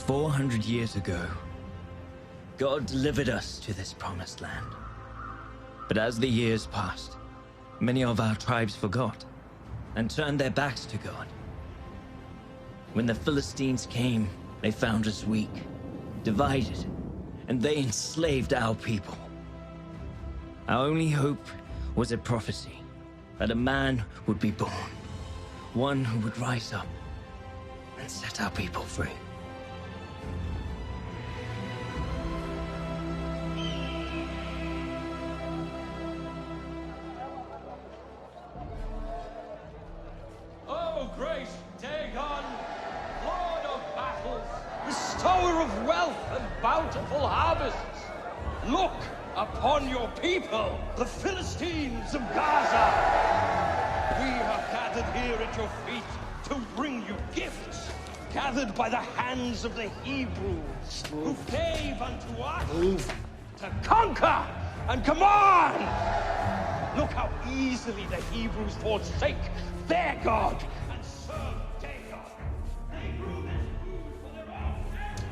400 years ago, God delivered us to this promised land. But as the years passed, many of our tribes forgot and turned their backs to God. When the Philistines came, they found us weak, divided, and they enslaved our people. Our only hope was a prophecy that a man would be born, one who would rise up and set our people free. Oh, great Dagon, Lord of battles, bestower of wealth and bountiful harvests, look upon your people, the Philistines of Gaza. We have gathered here at your feet to bring you gifts, gathered by the hands of the Hebrews, who gave unto us to conquer and command. Look how easily the Hebrews forsake their God and serve Dagon. They grew this food for their own ends.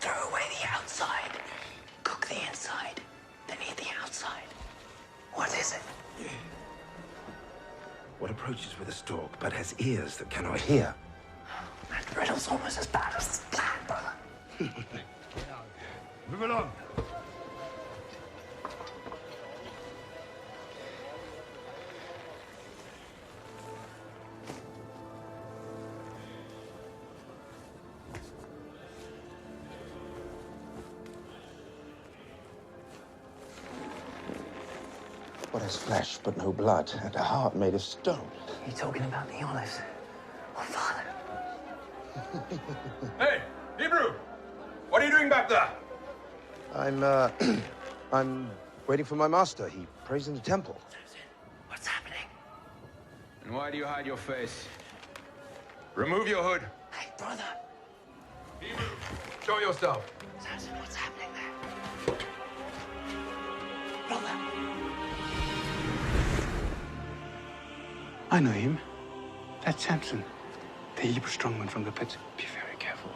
Throw away the outside, cook the inside, then eat the outside. What is it? What approaches with a stalk but has ears that cannot hear? That riddle's almost as bad as the plan, brother. Move along. What has flesh but no blood, and a heart made of stone? You talking about the olives? Oh, Father. Hey, Hebrew! What are you doing back there? I'm waiting for my master. He prays in the temple. What's happening? And why do you hide your face? Remove your hood. Hey, brother. Hebrew, show yourself. Samson, what's happening there? Brother. I know him. That's Samson, the Hebrew strongman from the pit. Be very careful.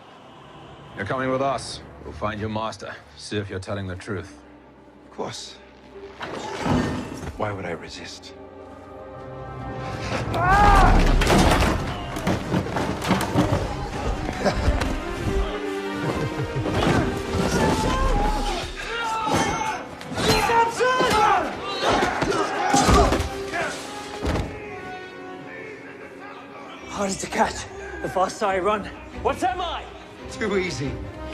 You're coming with us. We'll find your master. See if you're telling the truth. Of course. Why would I resist? Harder to catch. The faster I run. What am I? Too easy.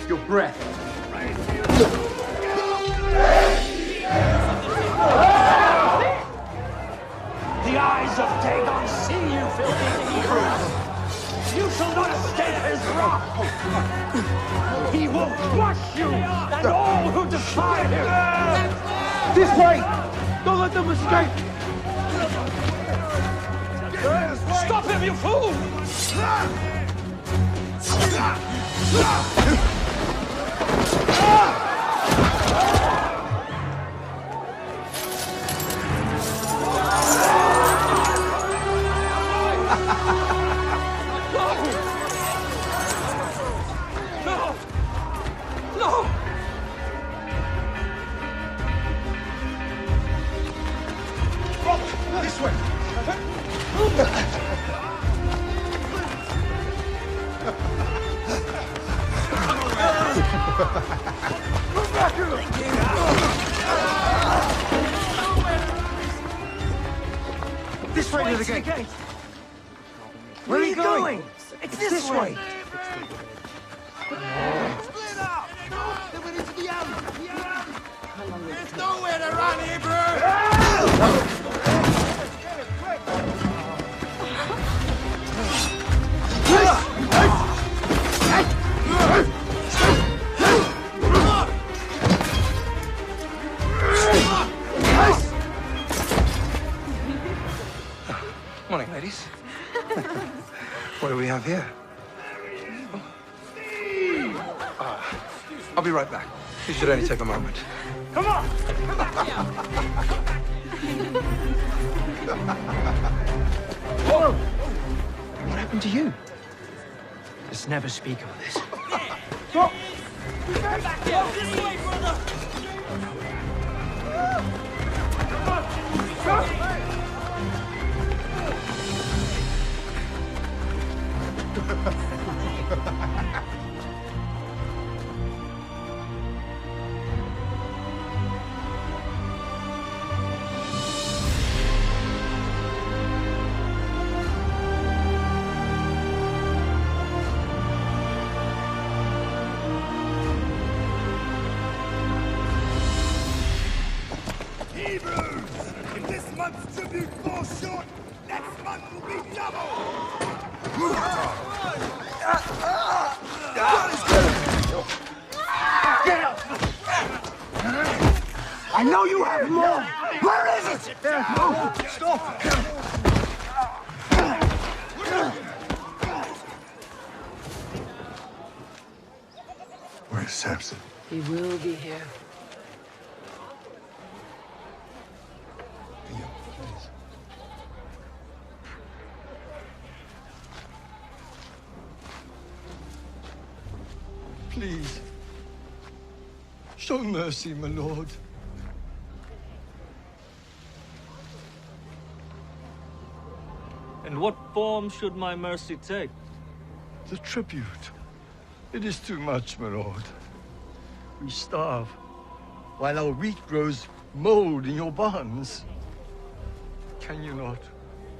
Your breath. The eyes of Dagon see you, filthy Hebrews. You shall not escape his wrath. He will crush you and all who defy him. This way! Don't let them escape! Stop him, you fool! This way! This way to the gate. Where are you going? It's this way. Split up! Then we need to the alley! There's nowhere to run, Hebrew! have here? I'll be right back. This should only take a moment. Come on! Whoa! What happened to you? Let's never speak of this. Go! Back here! This way, brother! If this month's tribute falls short, next month will be double! Get up! I know you have more! Where is it? No! Stop! Where's Samson? He will be here. Please, show mercy, my lord. And what form should my mercy take? The tribute. It is too much, my lord. We starve, while our wheat grows mold in your barns. Can you not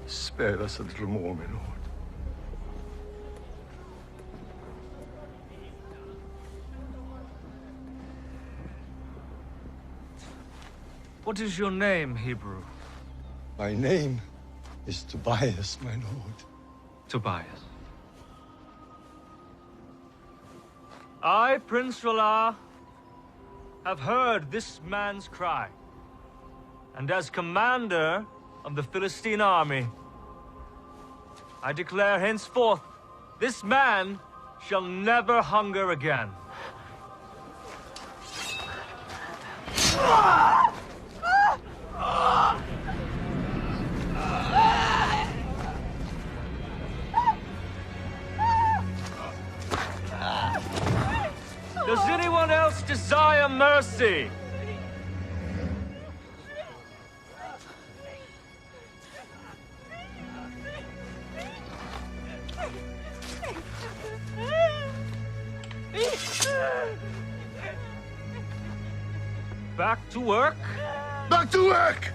spare us a little more, my lord? What is your name, Hebrew? My name is Tobias, my lord. Tobias. I, Prince Ralah, have heard this man's cry. And as commander of the Philistine army, I declare henceforth, this man shall never hunger again. Does anyone else desire mercy? Back to work? Back to work!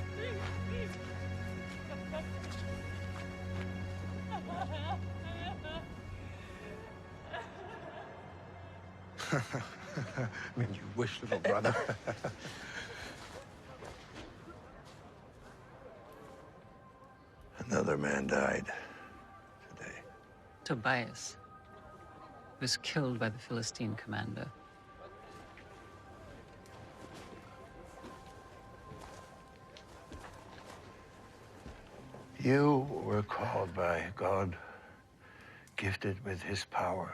When you wish, little brother. Another man died today. Tobias was killed by the Philistine commander. You were called by God, gifted with his power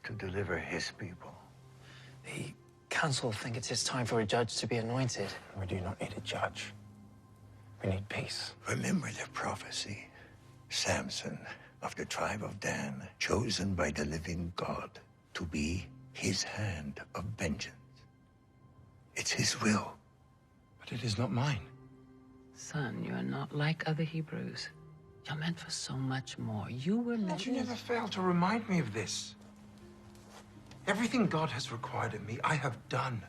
to deliver his people. The council think it is time for a judge to be anointed. We do not need a judge. We need peace. Remember the prophecy. Samson of the tribe of Dan, chosen by the living God to be his hand of vengeance. It's his will. But it is not mine. Son, you are not like other Hebrews. You're meant for so much more. You were meant... But you never fail to remind me of this. Everything God has required of me, I have done.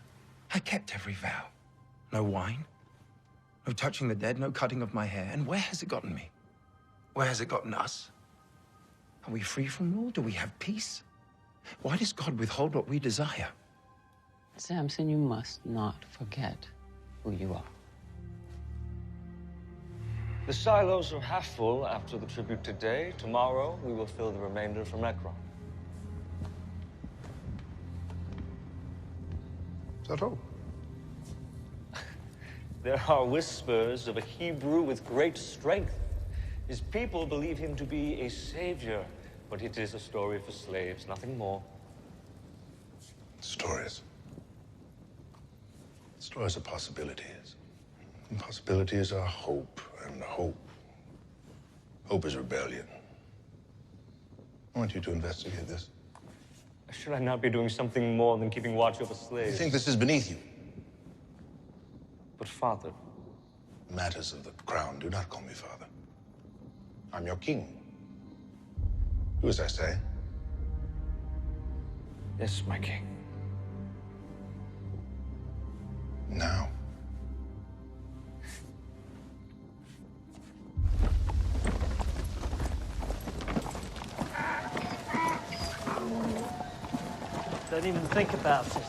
I kept every vow. No wine, no touching the dead, no cutting of my hair. And where has it gotten me? Where has it gotten us? Are we free from rule? Do we have peace? Why does God withhold what we desire? Samson, you must not forget who you are. The silos are half full after the tribute today. Tomorrow, we will fill the remainder from Ekron. Is that all? There are whispers of a Hebrew with great strength. His people believe him to be a savior, But it is a story for slaves, nothing more. Stories. Stories are possibilities. And possibilities are hope, and hope is rebellion. I want you to investigate this. Should I not be doing something more than keeping watch over slaves? You think this is beneath you? But father... Matters of the crown, do not call me father. I'm your king. Do as I say. Yes, my king. Now. Don't even think about it.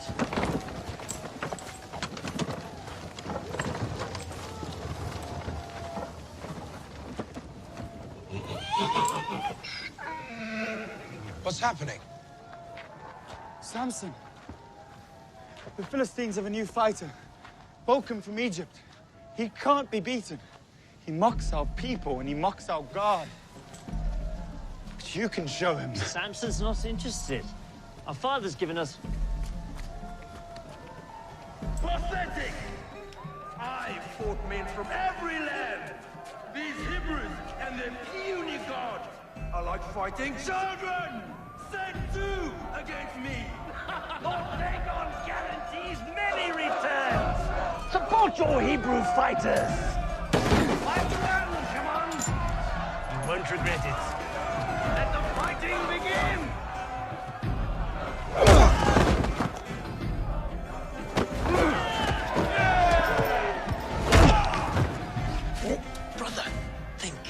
What's happening? Samson. The Philistines have a new fighter. Welcome from Egypt. He can't be beaten. He mocks our people and he mocks our God. But you can show him. Samson's not interested. Our father's given us... Pathetic! I fought men from every land. These Hebrews and their puny God are like fighting children! Set two against me! Lord Dagon guarantees many returns! Support your Hebrew fighters! Fight the land, come on! You won't regret it. Let the fighting begin! Brother, think.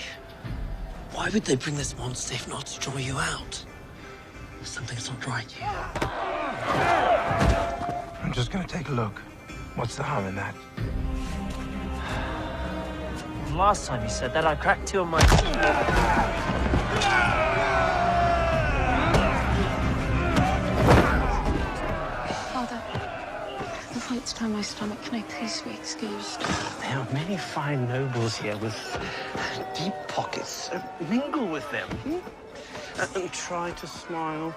Why would they bring this monster if not to draw you out? Something's not right here. I'm just gonna take a look. What's the harm in that? Last time you said that, I cracked two of my... Father, the fight's down my stomach. Can I please be excused? There are many fine nobles here with deep pockets. Mingle with them. And try to smile.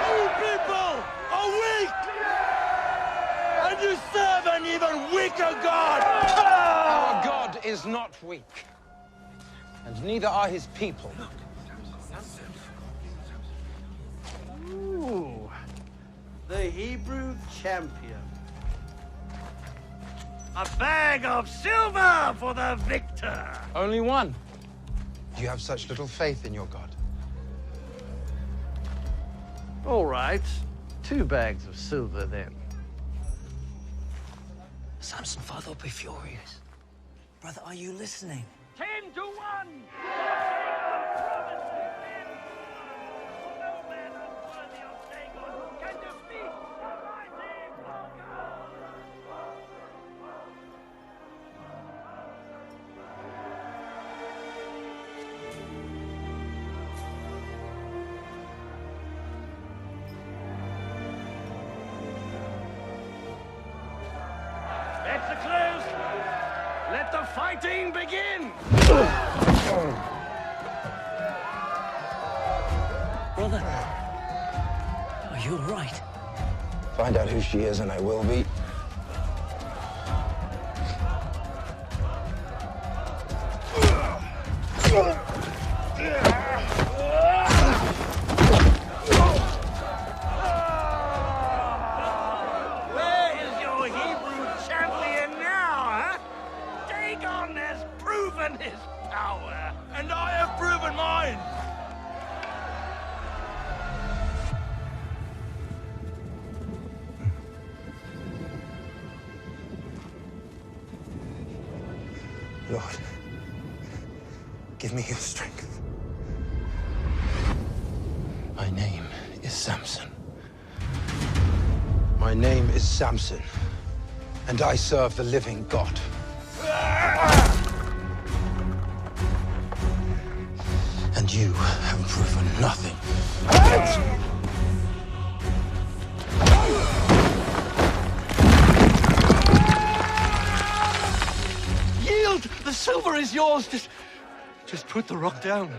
You people are weak! And you serve an even weaker God! Our God is not weak. And neither are his people. Ooh, the Hebrew champion. A bag of silver for the victor! Only one. You have such little faith in your God. All right, 2 bags of silver then. Samson, father will be furious. Brother, are you listening? 10 to 1! Let the fighting begin! Brother, are you all right? Find out who she is and I will be. Where is your Hebrew champion now, huh? Dagon has proven his power, and I have proven mine! Lord, give me your strength. My name is Samson. My name is Samson, and I serve the living God. And you have proven nothing. Yield The silver is yours. Just put the rock down.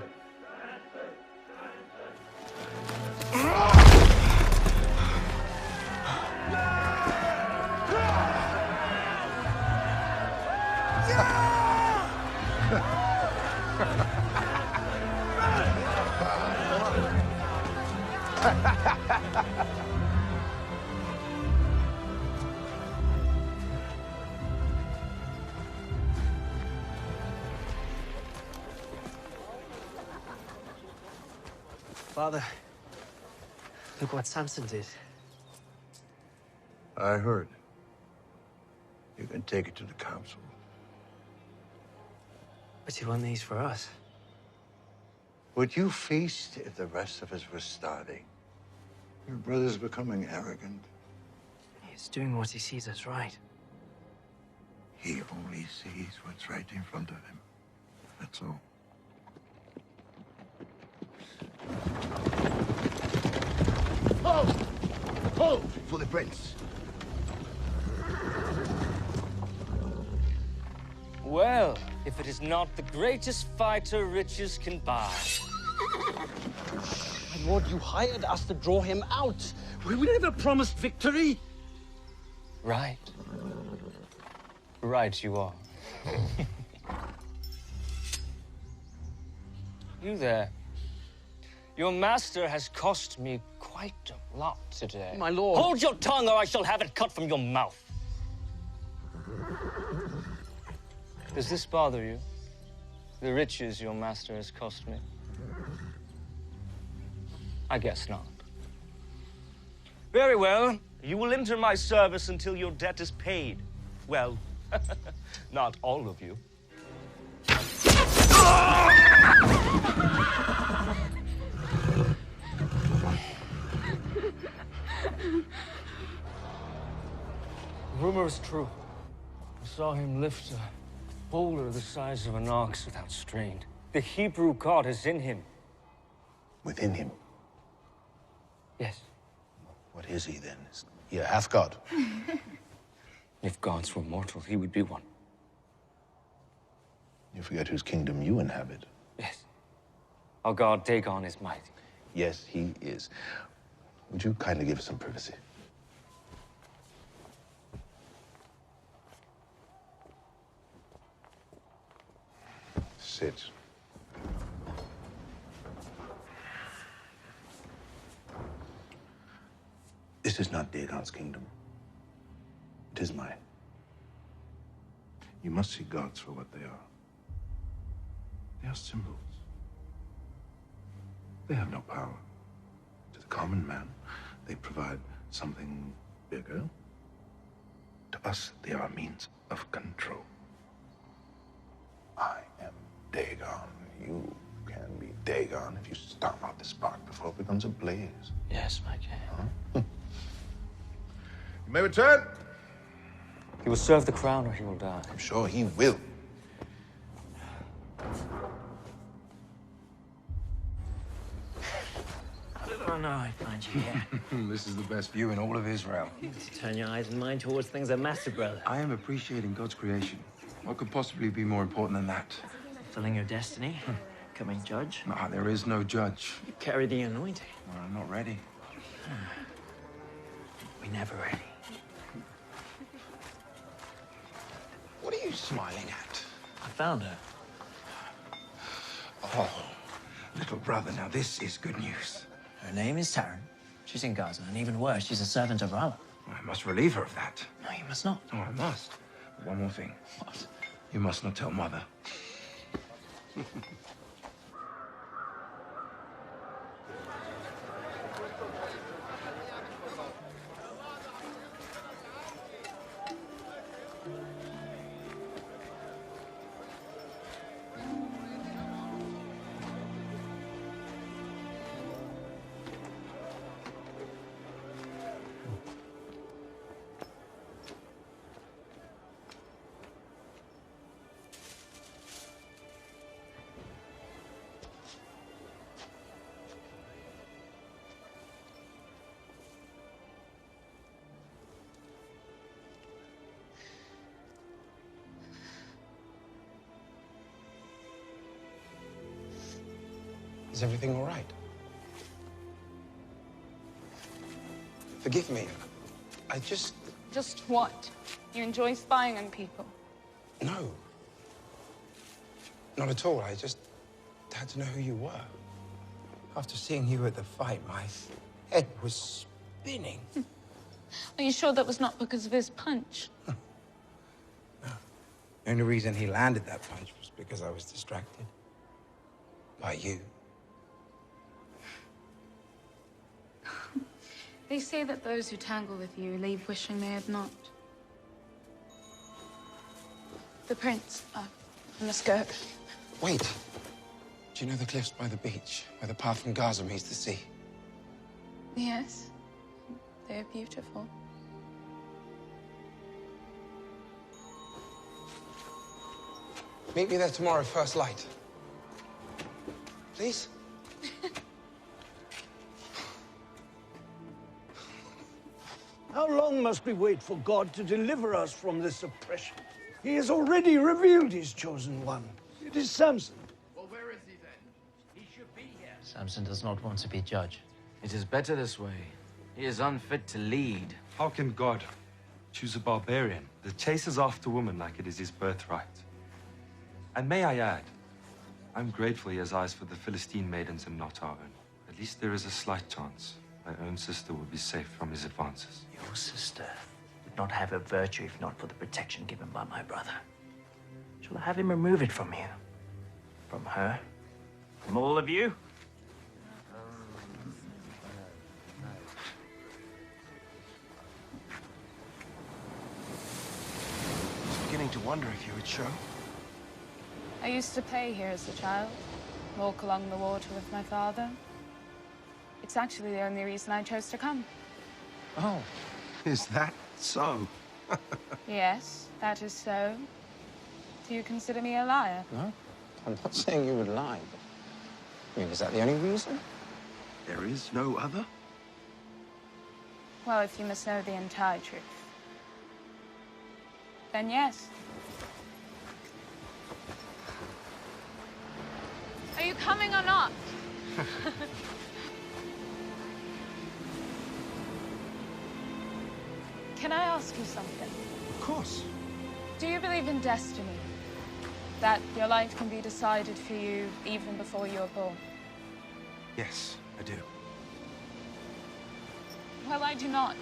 Father, look what Samson did. I heard. You can take it to the council. But he won these for us. What you faced if the rest of us were starving. Your brother's becoming arrogant. He's doing what he sees as right. He only sees what's right in front of him. That's all. Hold! Hold for the prince. Well, if it is not the greatest fighter riches can buy. My lord, you hired us to draw him out. We never promised victory. Right. Right you are. You there. Your master has cost me quite a lot today. My lord. Hold your tongue or I shall have it cut from your mouth. Does this bother you? The riches your master has cost me? I guess not. Very well. You will enter my service until your debt is paid. Well, not all of you. Rumor is true. I saw him lift a boulder the size of an ox without strain. The Hebrew god is in him. Within him? Yes. What is he then? Is he a half-god? If gods were mortal, he would be one. You forget whose kingdom you inhabit. Yes. Our god Dagon is mighty. Yes, he is. Would you kindly give us some privacy? Sit. This is not Dagon's kingdom. It is mine. You must see gods for what they are. They are symbols. They have no power. To the common man, they provide something bigger. To us, they are a means of control. I am Dagon. You can be Dagon if you stomp out the spark before it becomes a blaze. Yes, my king. Huh? You may return. He will serve the crown or he will die. I'm sure he will. Oh, no, I find you here. This is the best view in all of Israel. Turn your eyes and mind towards things that matter, brother. I am appreciating God's creation. What could possibly be more important than that? Fulfilling your destiny, becoming judge. Ah, there is no judge. You carry the anointing. Well, I'm not ready. We're never ready. What are you smiling at? I found her. Oh, little brother, now this is good news. Her name is Taryn. She's in Gaza, and even worse, she's a servant of Allah. I must relieve her of that. No, you must not. Oh, I must. But one more thing. What? You must not tell Mother. Is everything all right? Forgive me. I just... Just what? You enjoy spying on people? No. Not at all. I just had to know who you were. After seeing you at the fight, my head was spinning. Are you sure that was not because of his punch? No. The only reason he landed that punch was because I was distracted. By you. They say that those who tangle with you leave wishing they had not. The prince. I must go. Wait. Do you know the cliffs by the beach, where the path from Gaza meets the sea? Yes. They're beautiful. Meet me there tomorrow, first light. Please? How long must we wait for God to deliver us from this oppression? He has already revealed his chosen one. It is Samson. Well, where is he then? He should be here. Samson does not want to be judge. It is better this way. He is unfit to lead. How can God choose a barbarian that chases after women like it is his birthright? And may I add, I'm grateful he has eyes for the Philistine maidens and not our own. At least there is a slight chance my own sister will be safe from his advances. Your sister would not have a virtue if not for the protection given by my brother. Shall I have him remove it from you? From her? From all of you? I was beginning to wonder if you would show. I used to play here as a child, walk along the water with my father. It's actually the only reason I chose to come. Oh, is that so? Yes, that is so. Do you consider me a liar? No, I'm not saying you would lie, but... I mean, is that the only reason? There is no other? Well, if you must know the entire truth, then yes. Are you coming or not? Can I ask you something? Of course. Do you believe in destiny? That your life can be decided for you even before you are born? Yes, I do. Well, I do not.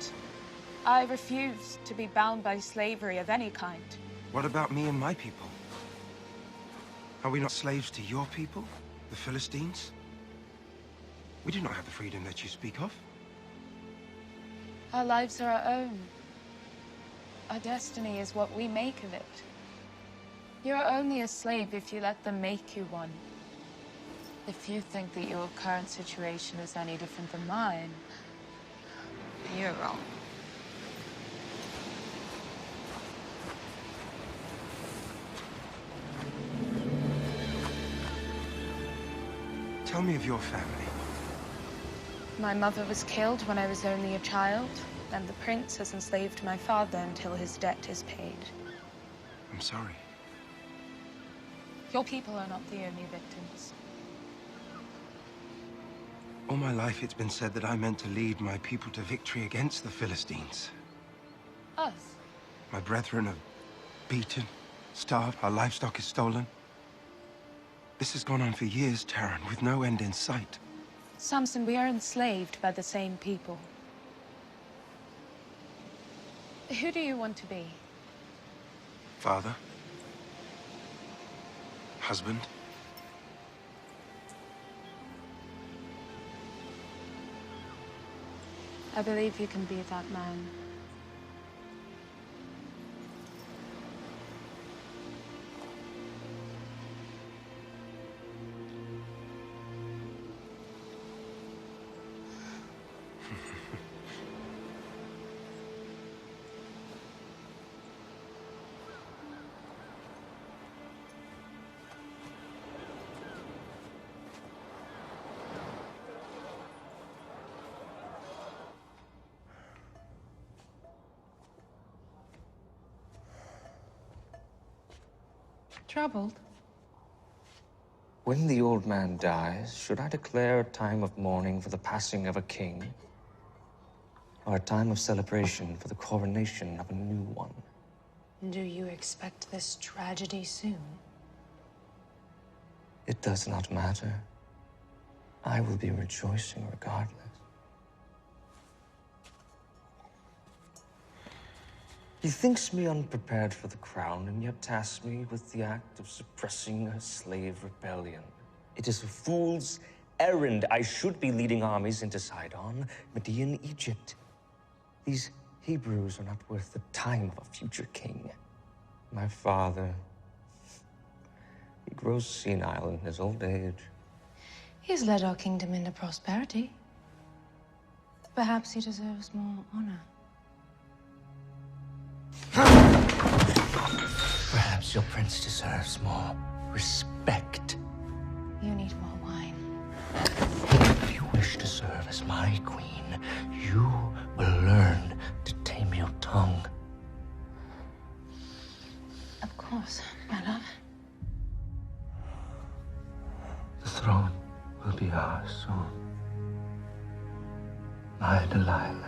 I refuse to be bound by slavery of any kind. What about me and my people? Are we not slaves to your people, the Philistines? We do not have the freedom that you speak of. Our lives are our own. Our destiny is what we make of it. You're only a slave if you let them make you one. If you think that your current situation is any different than mine, you're wrong. Tell me of your family. My mother was killed when I was only a child, and the prince has enslaved my father until his debt is paid. I'm sorry. Your people are not the only victims. All my life it's been said that I meant to lead my people to victory against the Philistines. Us? My brethren are beaten, starved, our livestock is stolen. This has gone on for years, Taran, with no end in sight. Samson, we are enslaved by the same people. Who do you want to be? Father? Husband? I believe you can be that man. Troubled? When the old man dies, should I declare a time of mourning for the passing of a king? Or a time of celebration for the coronation of a new one? Do you expect this tragedy soon? It does not matter. I will be rejoicing regardless. He thinks me unprepared for the crown, and yet tasks me with the act of suppressing a slave rebellion. It is a fool's errand. I should be leading armies into Sidon, Median, Egypt. These Hebrews are not worth the time of a future king. My father, he grows senile in his old age. He has led our kingdom into prosperity. Perhaps he deserves more honor. Perhaps your prince deserves more respect. You need more wine. If you wish to serve as my queen, you will learn to tame your tongue. Of course, my love. The throne will be ours soon. My Delilah.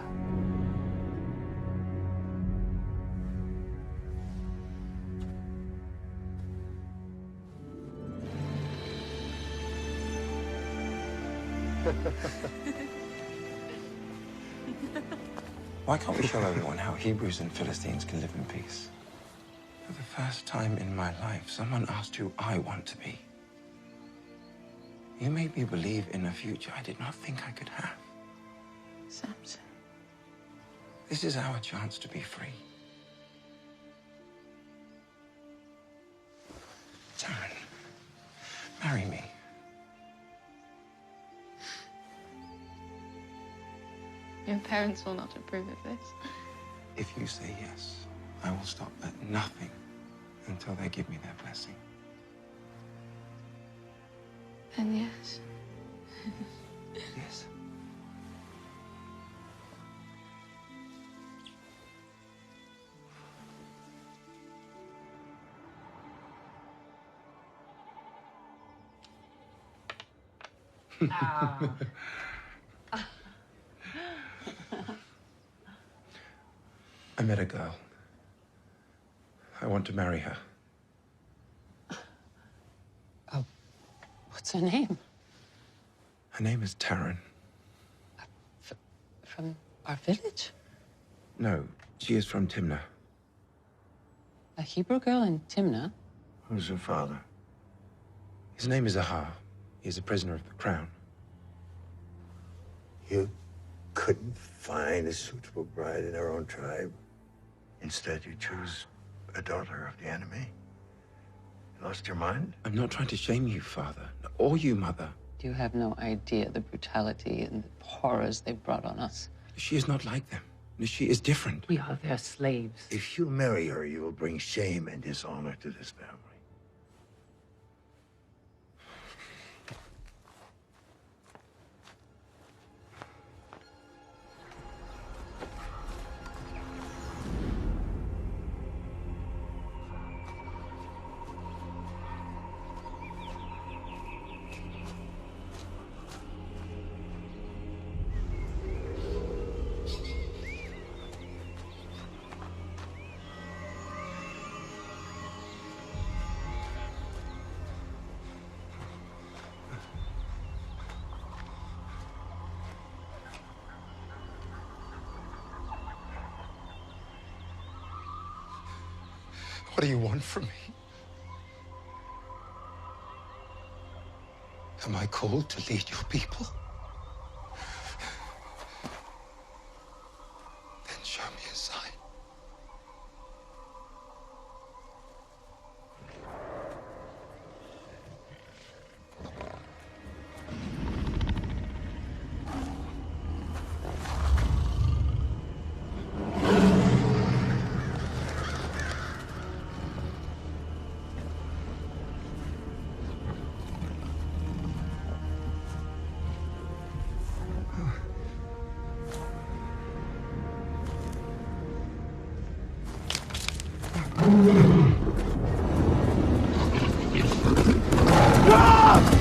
Why can't we show everyone how Hebrews and Philistines can live in peace? For the first time in my life, someone asked who I want to be. You made me believe in a future I did not think I could have. Samson. This is our chance to be free. Taryn, marry me. Your parents will not approve of this. If you say yes, I will stop at nothing until they give me their blessing. And yes. Yes. I met a girl. I want to marry her. Oh, what's her name? Her name is Taryn. From our village? No, she is from Timnah. A Hebrew girl in Timnah? Who's her father? His name is Ahar. He is a prisoner of the crown. You couldn't find a suitable bride in our own tribe? Instead, you chose a daughter of the enemy? You lost your mind? I'm not trying to shame you, Father, or you, Mother. You have no idea the brutality and the horrors they brought on us. She is not like them. She is different. We are their slaves. If you marry her, you will bring shame and dishonor to this family. What do you want from me? Am I called to lead your people? Then show me a sign. Ah!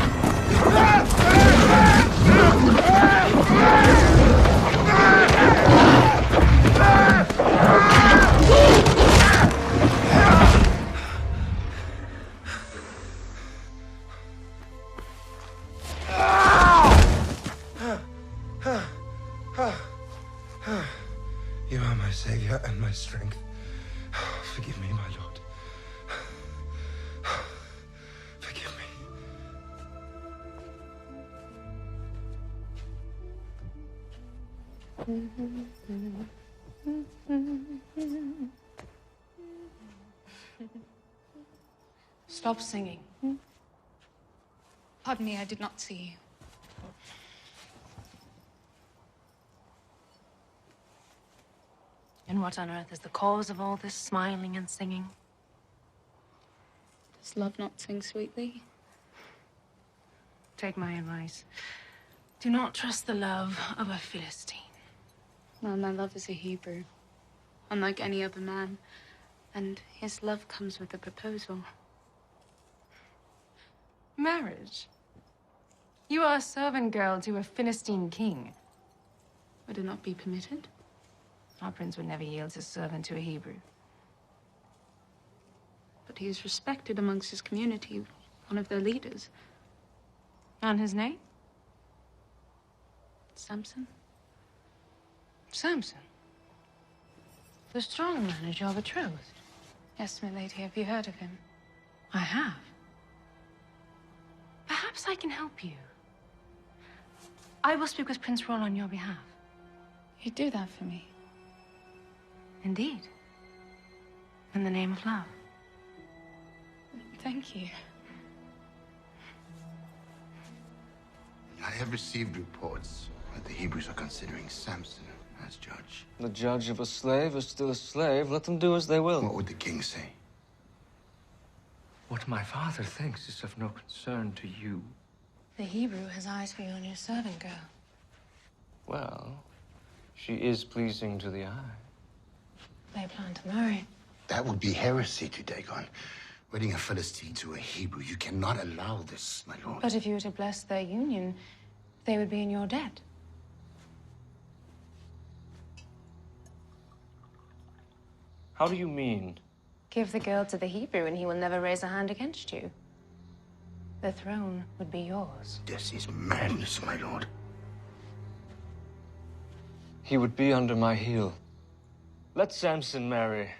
and my strength. Forgive me, my lord. Forgive me. Stop singing. Pardon me, I did not see you. And what on earth is the cause of all this smiling and singing? Does love not sing sweetly? Take my advice. Do not trust the love of a Philistine. Well, my love is a Hebrew, unlike any other man. And his love comes with a proposal. Marriage? You are a servant girl to a Philistine king. Would it not be permitted? Our prince would never yield his servant to a Hebrew. But he is respected amongst his community, one of their leaders. And his name? Samson? Samson? The strong man is your betrothed? Yes, my lady. Have you heard of him? I have. Perhaps I can help you. I will speak with Prince Roll on your behalf. You'd do that for me? Indeed. In the name of love. Thank you. I have received reports that the Hebrews are considering Samson as judge. The judge of a slave is still a slave. Let them do as they will. What would the king say? What my father thinks is of no concern to you. The Hebrew has eyes for you and your servant girl. Well, she is pleasing to the eye. They plan to marry. That would be heresy to Dagon. Wedding a Philistine to a Hebrew. You cannot allow this, my lord. But if you were to bless their union, they would be in your debt. How do you mean? Give the girl to the Hebrew and he will never raise a hand against you. The throne would be yours. This is madness, my lord. He would be under my heel. Let Samson marry.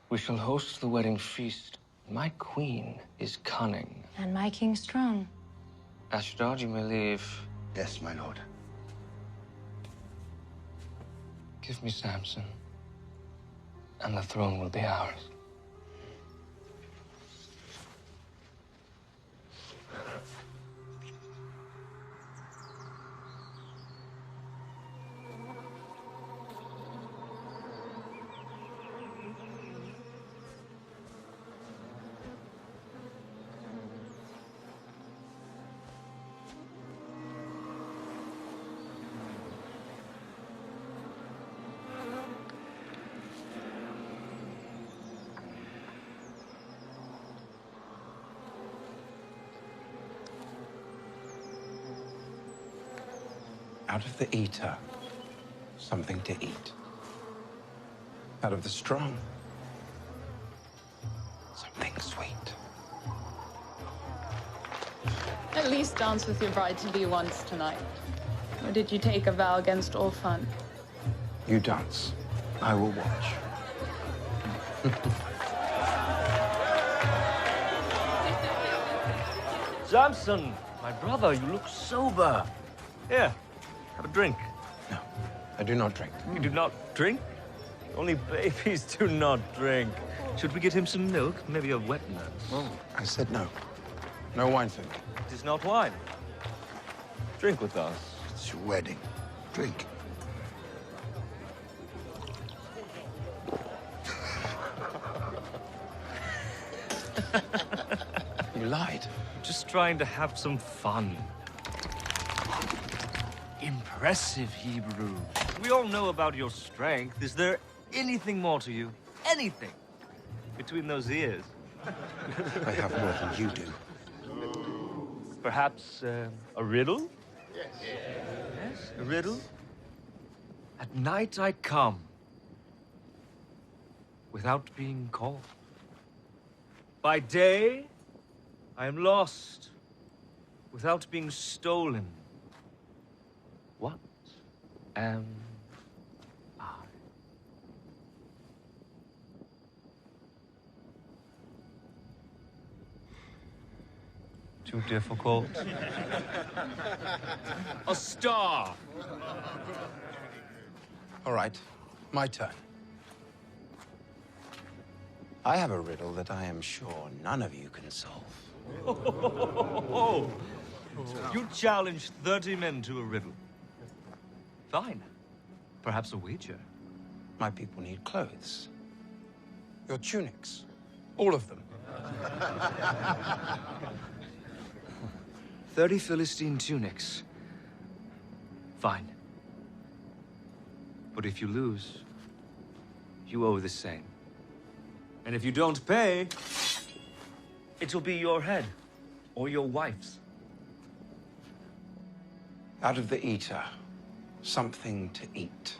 We shall host the wedding feast. My queen is cunning. And my king strong. Ashdod, you may leave. Yes, my lord. Give me Samson, and the throne will be ours. Out of the eater, something to eat. Out of the strong, something sweet. At least dance with your bride-to-be once tonight. Or did you take a vow against all fun? You dance. I will watch. Samson, my brother, you look sober. Here, have a drink. No, I do not drink. You do not drink? Only babies do not drink. Should we get him some milk? Maybe a wet nurse? Oh, I said no. No wine for me. It is not wine. Drink with us. It's your wedding. Drink. You lied. Just trying to have some fun. Impressive, Hebrew. We all know about your strength. Is there anything more to you? Anything? Between those ears? I have more than you do. Perhaps a riddle? Yes. Yes, a riddle? At night I come, without being called. By day, I am lost, without being stolen. What am I? too difficult? A star! All right, my turn. I have a riddle that I am sure none of you can solve. You challenged 30 men to a riddle. Fine. Perhaps a wager. My people need clothes. Your tunics. All of them. 30 Philistine tunics. Fine. But if you lose, you owe the same. And if you don't pay, it'll be your head or your wife's. Out of the eater, something to eat.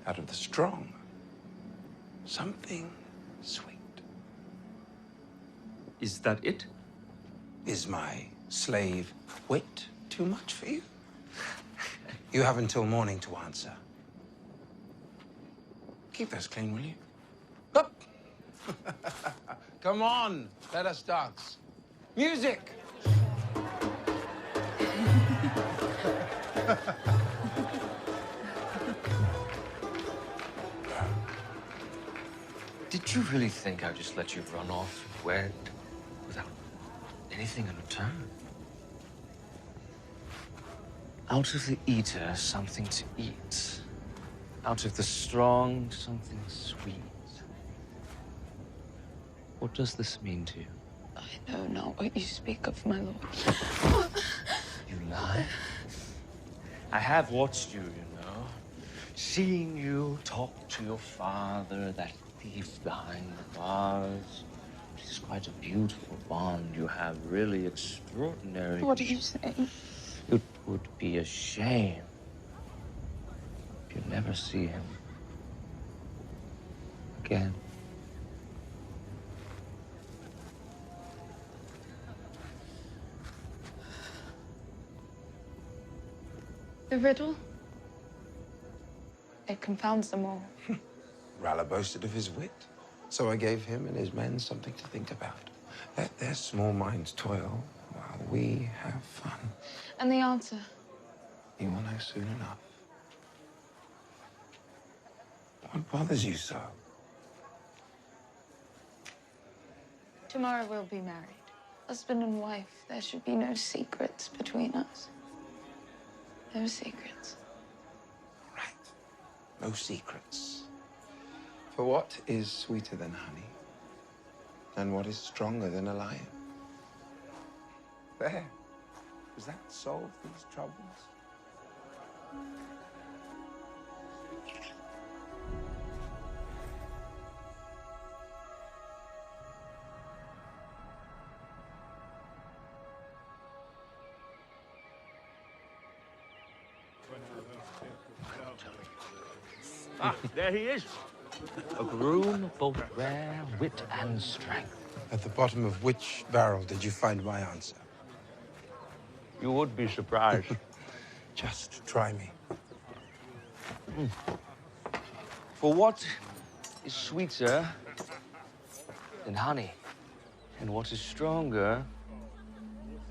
Out of the strong, something sweet. Is that it? Is my slave wit too much for you? You have until morning to answer. Keep those clean, will you? Up! Come on, let us dance. Music! Did you really think I'd just let you run off and wed without anything in return? Out of the eater, something to eat. Out of the strong, something sweet. What does this mean to you? I know not what you speak of, my lord. You lie? I have watched you, you know. Seen you talk to your father, that thief behind the bars. It is quite a beautiful bond you have, really extraordinary. What are you saying? It would be a shame if you never see him again. The riddle? It confounds them all. Ralla boasted of his wit, so I gave him and his men something to think about. Let their small minds toil while we have fun. And the answer? You will know soon enough. What bothers you so? Tomorrow we'll be married. Husband and wife. There should be no secrets between us. No secrets. No secrets. For what is sweeter than honey? And what is stronger than a lion? There. Does that solve these troubles? Ah, there he is. A groom of both rare wit and strength. At the bottom of which barrel did you find my answer? You would be surprised. Just try me. For what is sweeter than honey? And what is stronger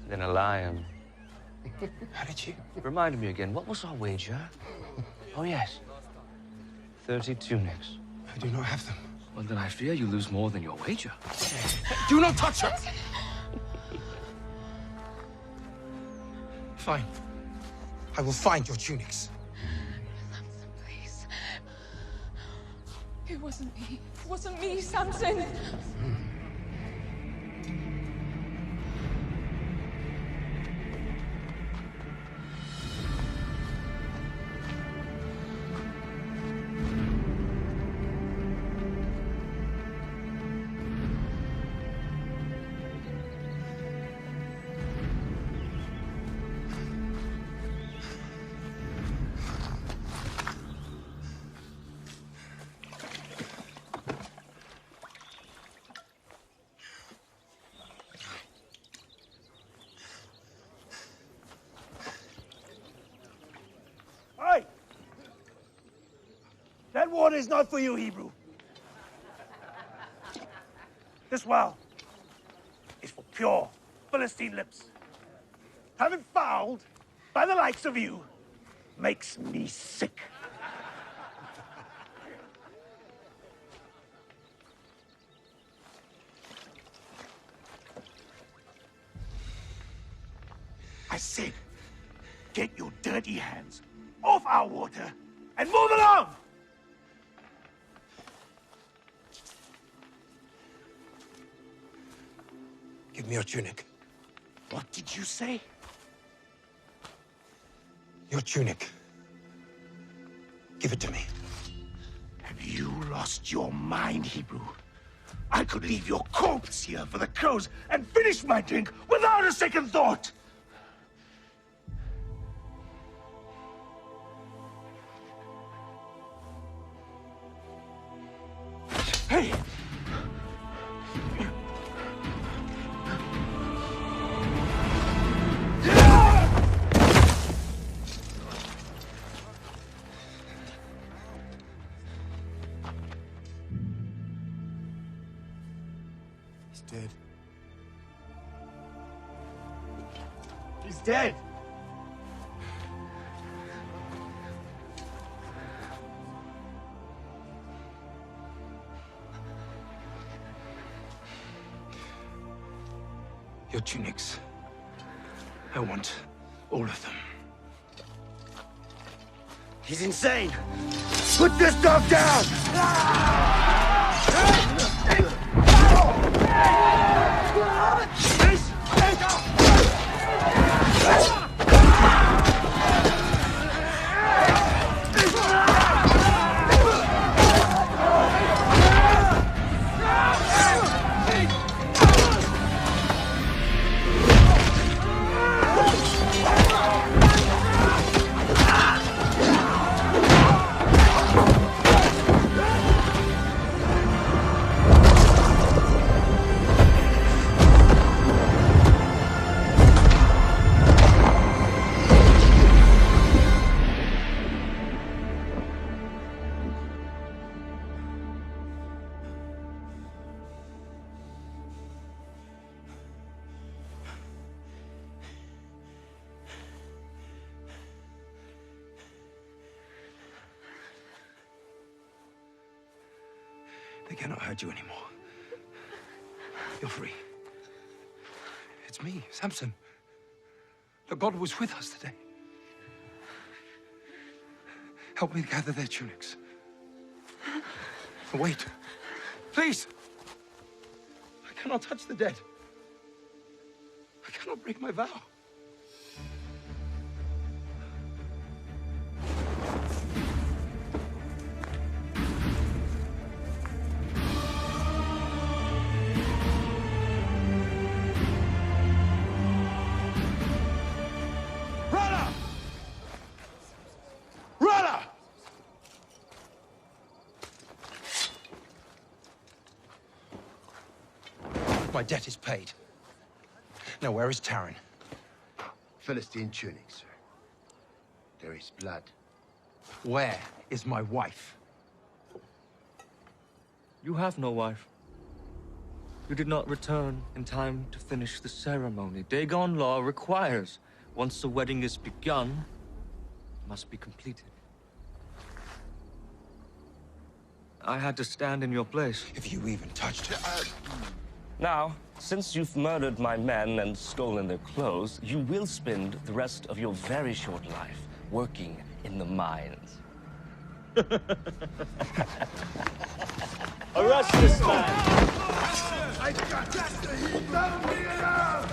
than a lion? How did you? Remind me again, what was our wager? Oh, yes. 30 tunics. I do not have them. Well, then I fear you lose more than your wager. Do not touch her! Fine. I will find your tunics. Please. It wasn't me. It wasn't me, Samson. Hey! That water is not for you, Hebrew. This well is for pure Philistine lips. Having fouled by the likes of you makes me sick. I said, get your dirty hands off our water and move along! Give me your tunic. What did you say? Your tunic. Give it to me. Have you lost your mind, Hebrew? I could leave your corpse here for the crows and finish my drink without a second thought! Hey! He's dead. He's dead! Your tunics. I want all of them. He's insane! Put this dog down! They cannot hurt you anymore. You're free. It's me, Samson. Look, God was with us today. Help me gather their tunics. Wait. Please. I cannot touch the dead. I cannot break my vow. My debt is paid. Now, where is Taran? Philistine tunic, sir. There is blood. Where is my wife? You have no wife. You did not return in time to finish the ceremony. Dagon law requires, once the wedding is begun, it must be completed. I had to stand in your place. If you even touched her. Now, since you've murdered my men and stolen their clothes, you will spend the rest of your very short life working in the mines. Arrest this man! I got the heat! Don't bring it out!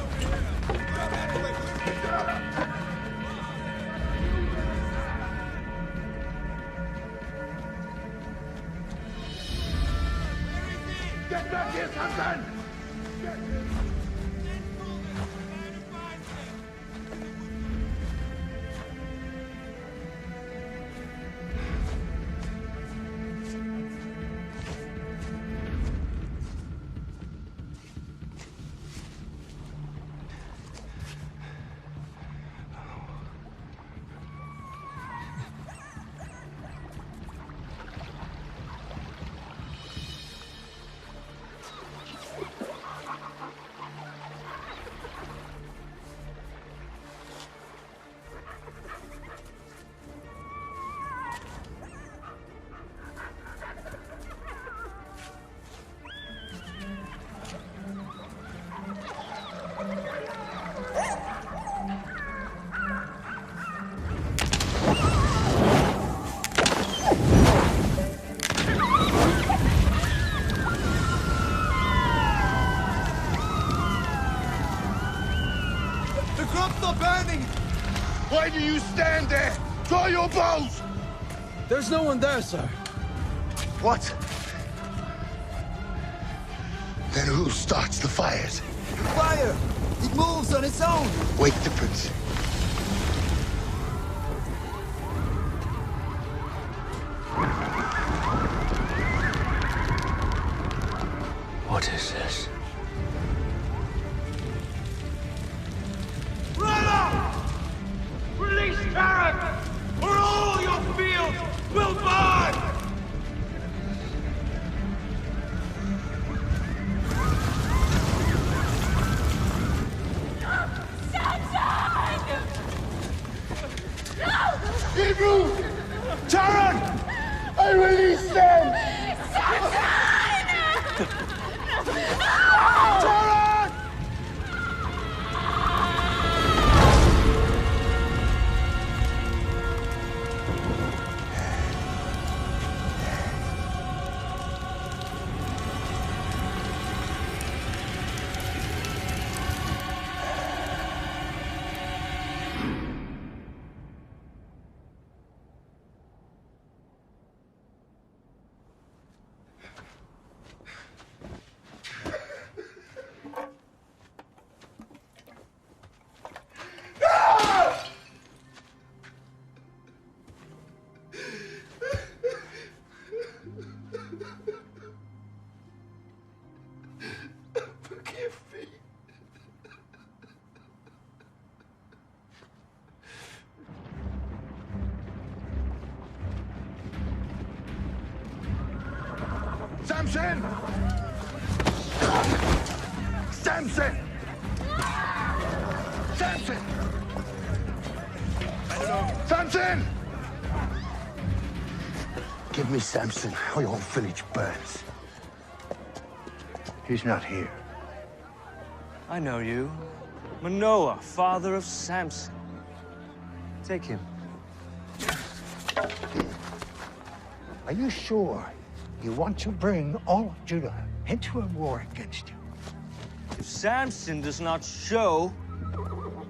Get back here, Samson! landing! Why do you stand there? Draw your bows! There's no one there, sir. What? Then who starts the fires? Fire! It moves on its own! Wake the prince. What is this? Brother! Release Tarak, or all your fields will burn! Hebrew! Tarak! I release them! Tarak! Forgive me. Samson! Samson! Samson! Samson! Give me Samson, or your village burns. He's not here. I know you. Manoah, father of Samson. Take him. Are you sure you want to bring all of Judah into a war against you? If Samson does not show,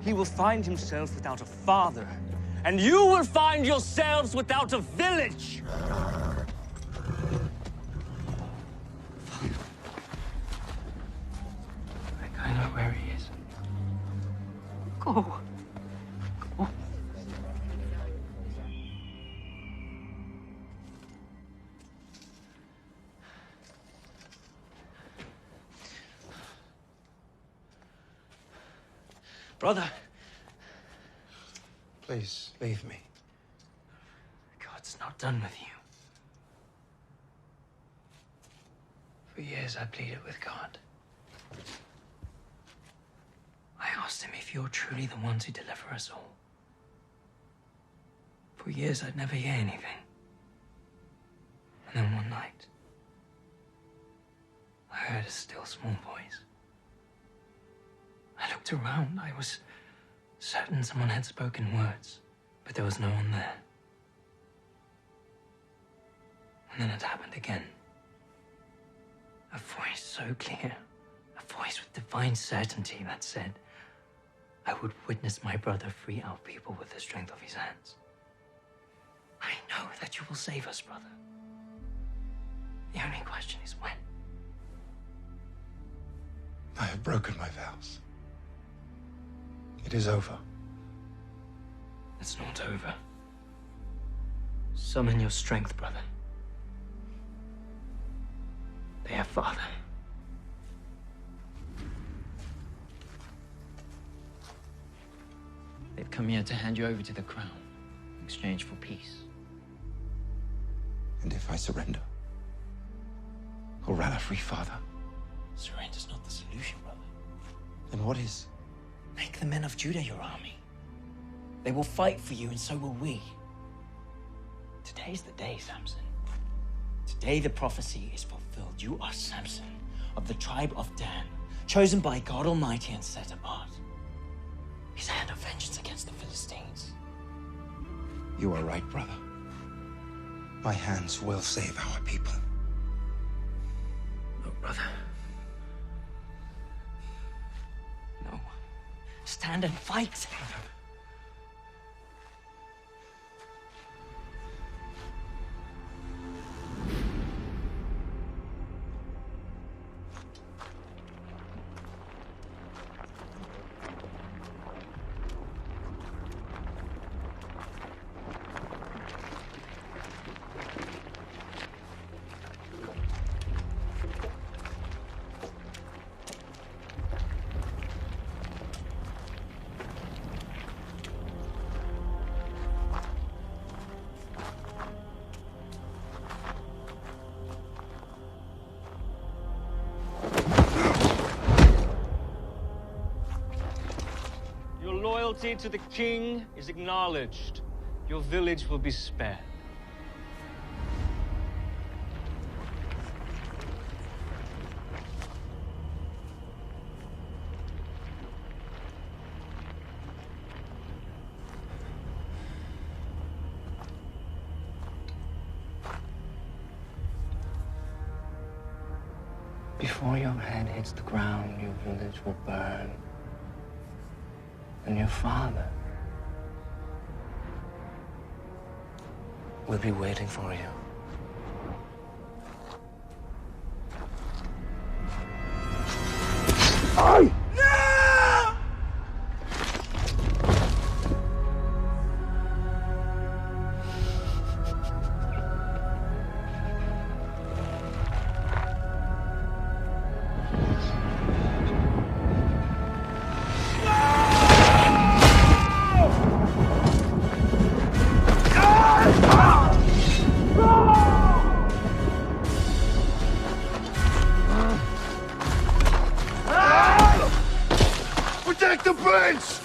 he will find himself without a father. And you will find yourselves without a village! I know where he is. Go. Go. Brother. Please, leave me. God's not done with you. For years, I pleaded with God. I asked him if you're truly the one to deliver us all. For years, I'd never hear anything. And then one night, I heard a still small voice. I looked around. I was certain someone had spoken words, but there was no one there. And then it happened again. A voice so clear, a voice with divine certainty that said, I would witness my brother free our people with the strength of his hands. I know that you will save us, brother. The only question is when. I have broken my vows. It is over. It's not over. Summon your strength, brother. Their father. They've come here to hand you over to the crown in exchange for peace. And if I surrender? Or rather, free father? Surrender's not the solution, brother. Then what is? Make the men of Judah your army. They will fight for you, and so will we. Today's the day, Samson. Today the prophecy is fulfilled. You are Samson, of the tribe of Dan, chosen by God Almighty and set apart. His hand of vengeance against the Philistines. You are right, brother. My hands will save our people. No, brother. No. Stand and fight. loyalty to the king is acknowledged, your village will be spared. Before your head hits the ground, your village will burn. And your father will be waiting for you. No! Protect the prince!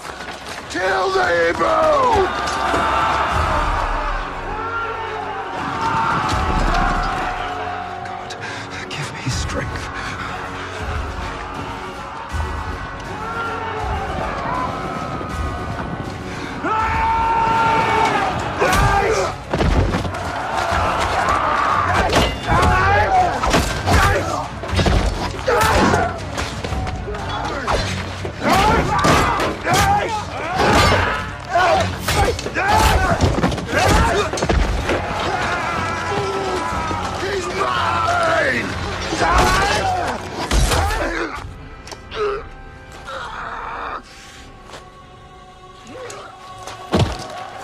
Kill the Hebrew! Give me strength. He's mine!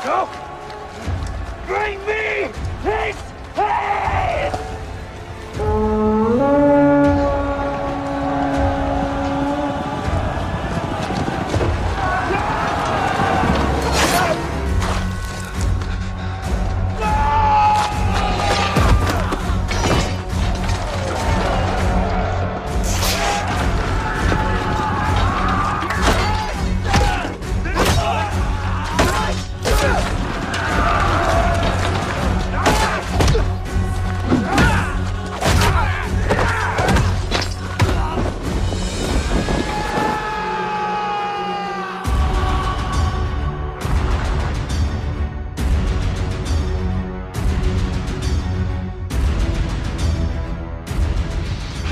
Go! Bring me his head!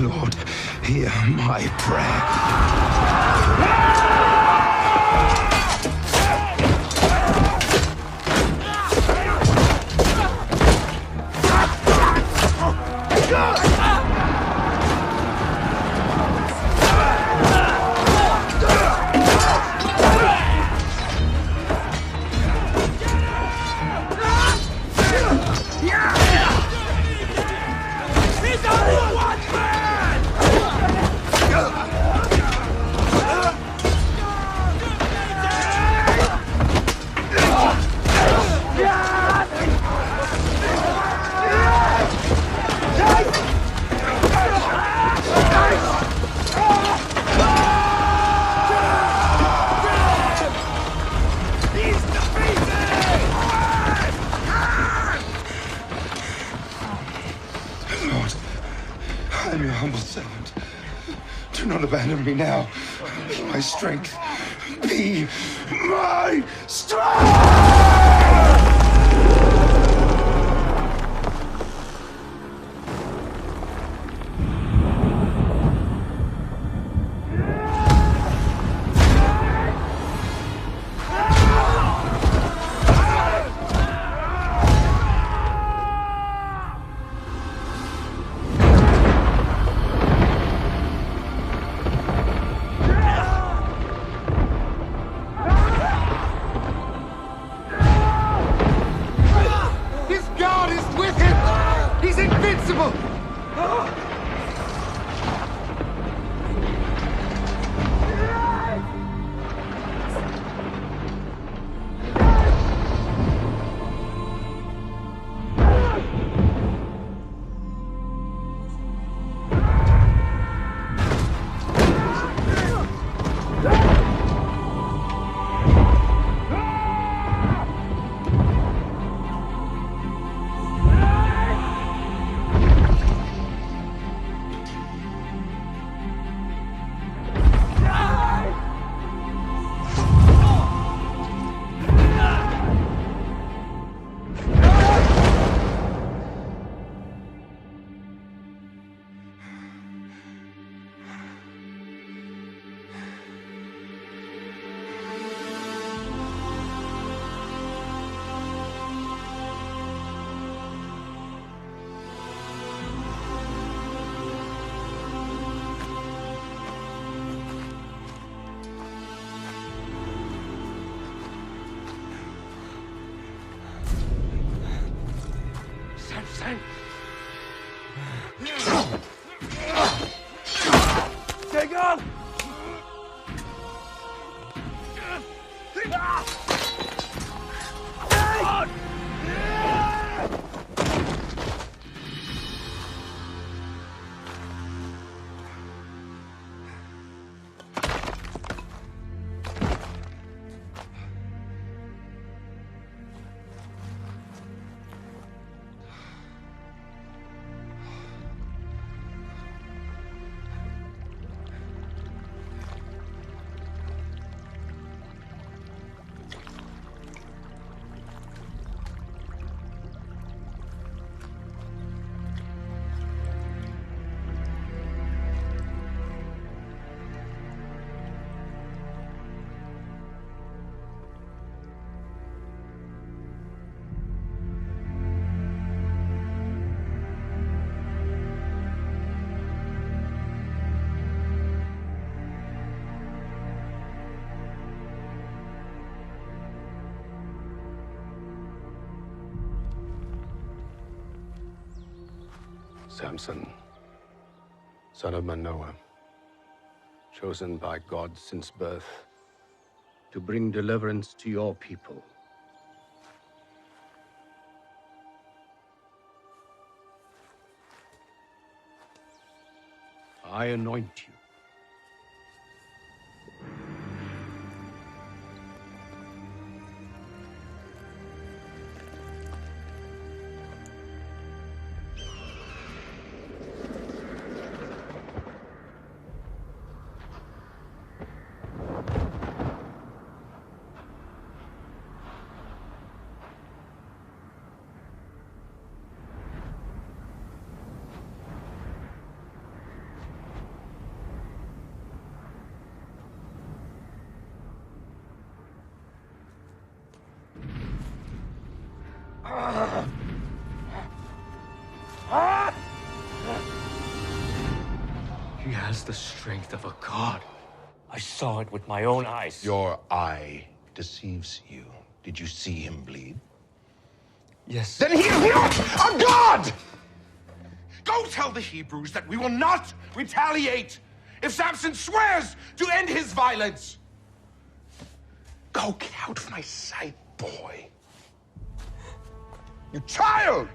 Lord, hear my prayer. He's only one man! Lord, I am your humble servant. Do not abandon me now. Be my strength. Be my strength! mine! Take off! Samson, son of Manoah, chosen by God since birth to bring deliverance to your people. I anoint you. He has the strength of a god. I saw it with my own eyes. Your eye deceives you. Did you see him bleed? Yes. Then he is not a god! Go tell the Hebrews that we will not retaliate if Samson swears to end his violence. Go get out of my sight, boy. You child!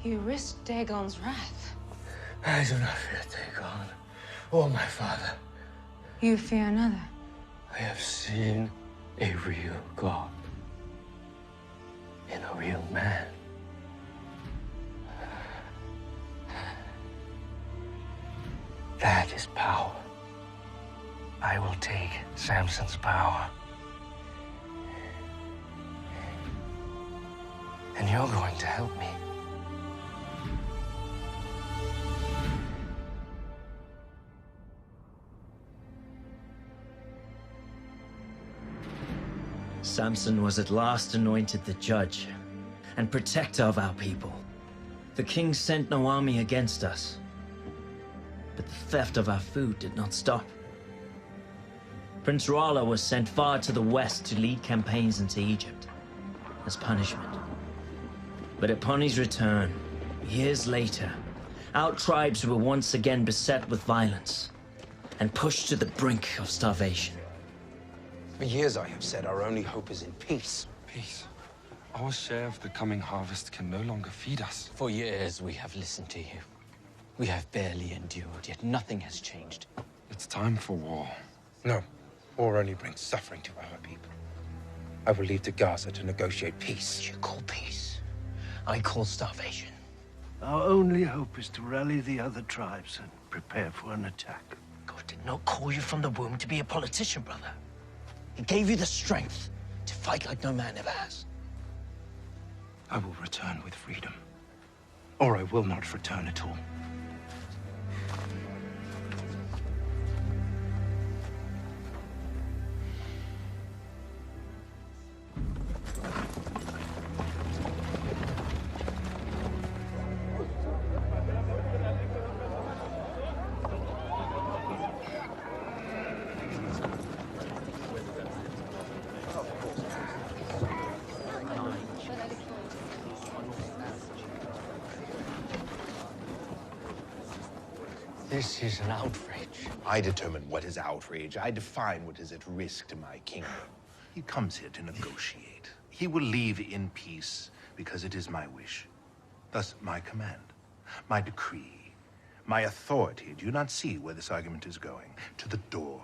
You risked Dagon's wrath. I do not fear Dagon or my father. You fear another. I have seen a real God in a real man. That is power. I will take Samson's power. And you're going to help me. Samson was at last anointed the judge and protector of our people. The king sent no army against us, but the theft of our food did not stop. Prince Rala was sent far to the west to lead campaigns into Egypt as punishment. But upon his return, years later, our tribes were once again beset with violence and pushed to the brink of starvation. For years I have said our only hope is in peace. Peace? Our share of the coming harvest can no longer feed us. For years we have listened to you. We have barely endured, yet nothing has changed. It's time for war. No, war only brings suffering to our people. I will leave to Gaza to negotiate peace. You call peace. I call starvation. Our only hope is to rally the other tribes and prepare for an attack. God did not call you from the womb to be a politician, brother. He gave you the strength to fight like no man ever has. I will return with freedom, or I will not return at all. This is an outrage. I determine what is outrage. I define what is at risk to my kingdom. He comes here to negotiate. He will leave in peace because it is my wish. Thus, my command, my decree, my authority. Do you not see where this argument is going? To the door.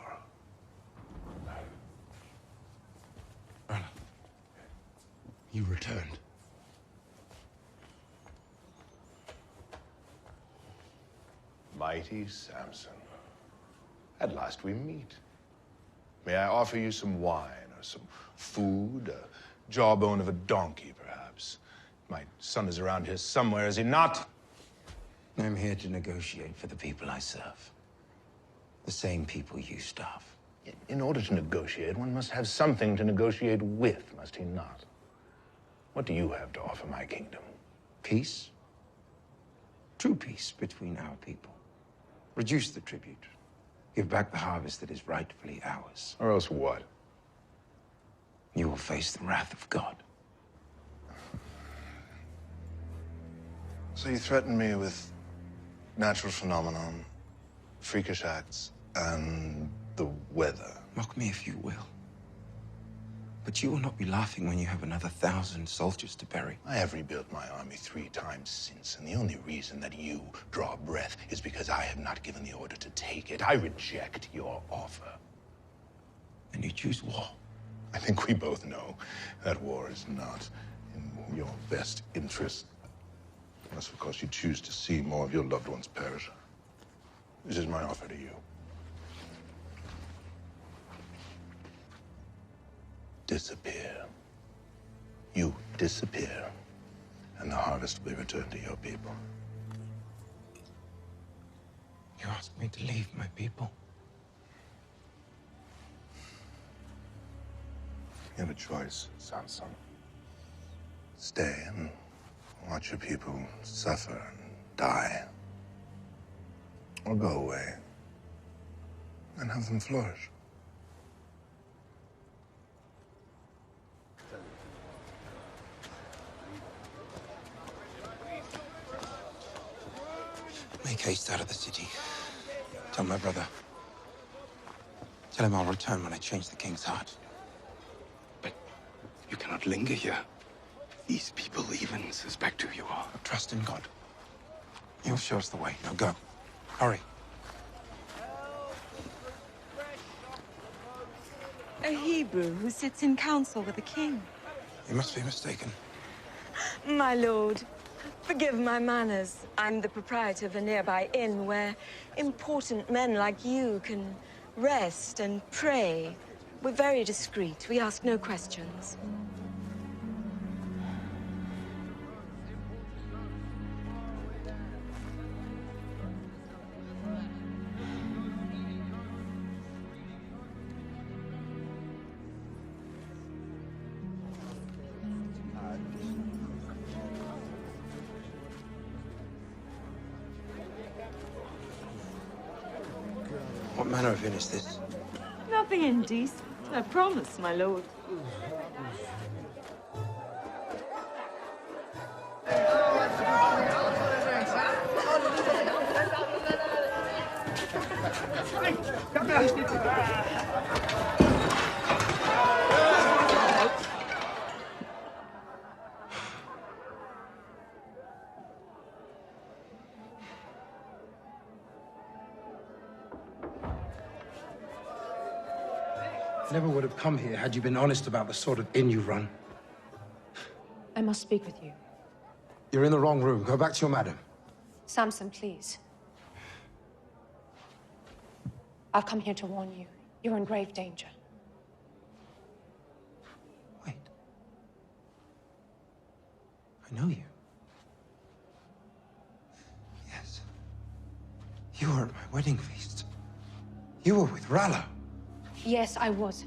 You returned. Mighty Samson, at last we meet. May I offer you some wine or some food, a jawbone of a donkey, perhaps? My son is around here somewhere, is he not? I'm here to negotiate for the people I serve. The same people you starve. In order to negotiate, one must have something to negotiate with, must he not? What do you have to offer my kingdom? Peace. True peace between our people. Reduce the tribute. Give back the harvest that is rightfully ours. Or else what? You will face the wrath of God. So you threaten me with natural phenomenon, freakish acts, and the weather. Mock me if you will. But you will not be laughing when you have another 1,000 soldiers to bury. I have rebuilt my army 3 times since, and the only reason that you draw breath is because I have not given the order to take it. I reject your offer. And you choose war. I think we both know that war is not in your best interest. Unless, of course, you choose to see more of your loved ones perish. This is my offer to you. Disappear. You disappear, and the harvest will be returned to your people. You asked me to leave my people. You have a choice, Samson. Stay and watch your people suffer and die. Or go away and have them flourish. Make haste out of the city. Tell my brother. Tell him I'll return when I change the king's heart. But you cannot linger here. These people even suspect who you are. Trust in God. He'll show us the way. Now go. Hurry. A Hebrew who sits in council with the king. You must be mistaken. My lord, forgive my manners. I'm the proprietor of a nearby inn where important men like you can rest and pray. We're very discreet. We ask no questions. What manner of inn is this? Nothing indecent, I promise, my lord. Never would have come here had you been honest about the sort of inn you run. I must speak with you. You're in the wrong room. Go back to your madam. Samson, please. I've come here to warn you. You're in grave danger. Wait. I know you. Yes. You were at my wedding feast. You were with Rallo. Yes, I was.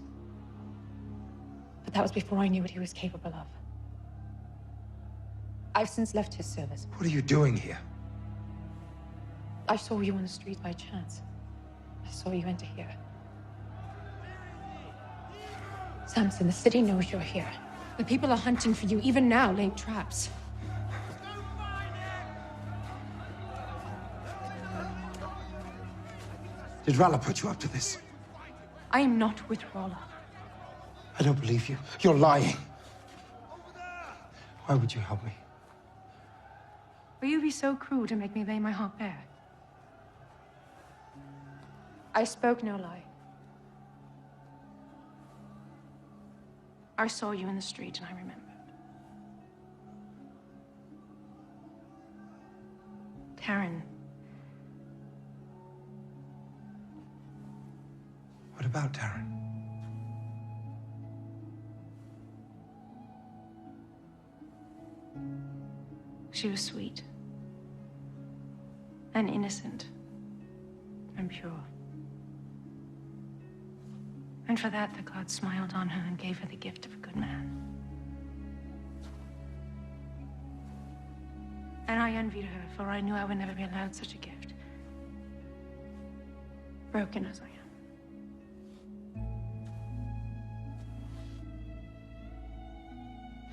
But that was before I knew what he was capable of. I've since left his service. What are you doing here? I saw you on the street by chance. I saw you enter here. Samson, the city knows you're here. The people are hunting for you, even now, laying traps. Did Ralla put you up to this? I am not with Ralla. I don't believe you. You're lying. Why would you help me? Will you be so cruel to make me lay my heart bare? I spoke no lie. I saw you in the street and I remembered. Karen. What about Taryn? She was sweet. And innocent. And pure. And for that, the gods smiled on her and gave her the gift of a good man. And I envied her, for I knew I would never be allowed such a gift. Broken as I am.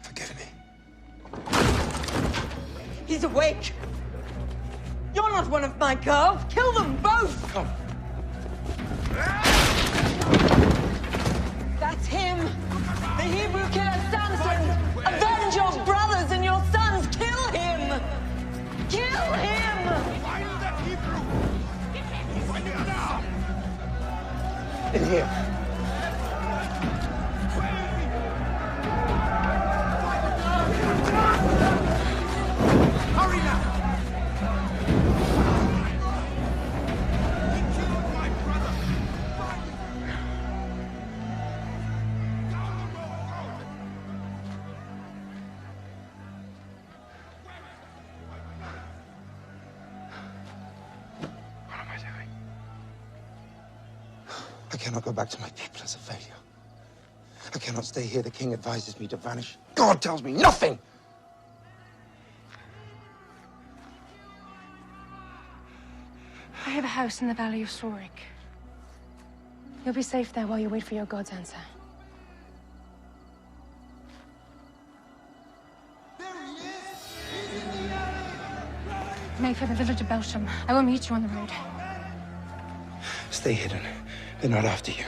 Forgive me. He's awake! You're not one of my girls! Kill them both! Come. That's him! The Hebrew killer Samson! Avenge your brothers and your sons! Kill him! Kill him! Find that Hebrew! Find him now! In here. Hurry now! I cannot go back to my people as a failure. I cannot stay here. The king advises me to vanish. God tells me nothing! I have a house in the valley of Sorik. You'll be safe there while you wait for your god's answer. Make for the village of Belsham. I will meet you on the road. Stay hidden. They're not after you.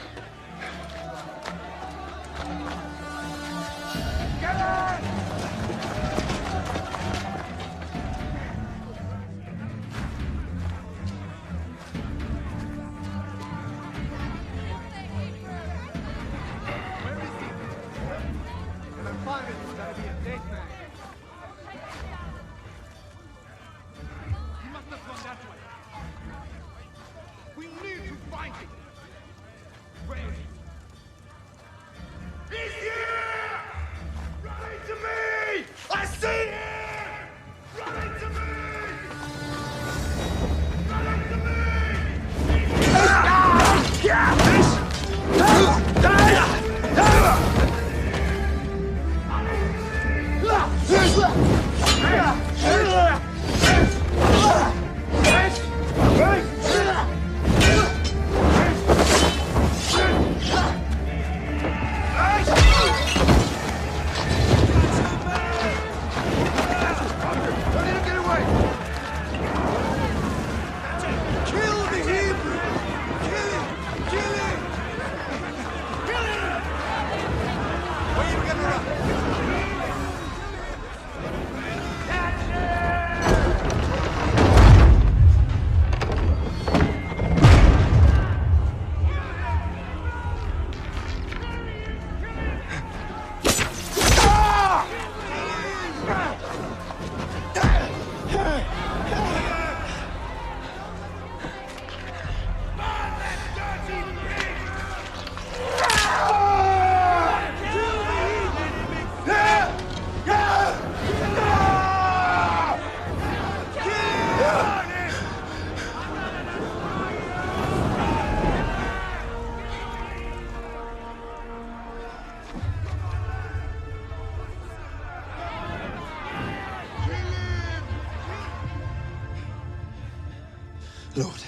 Lord,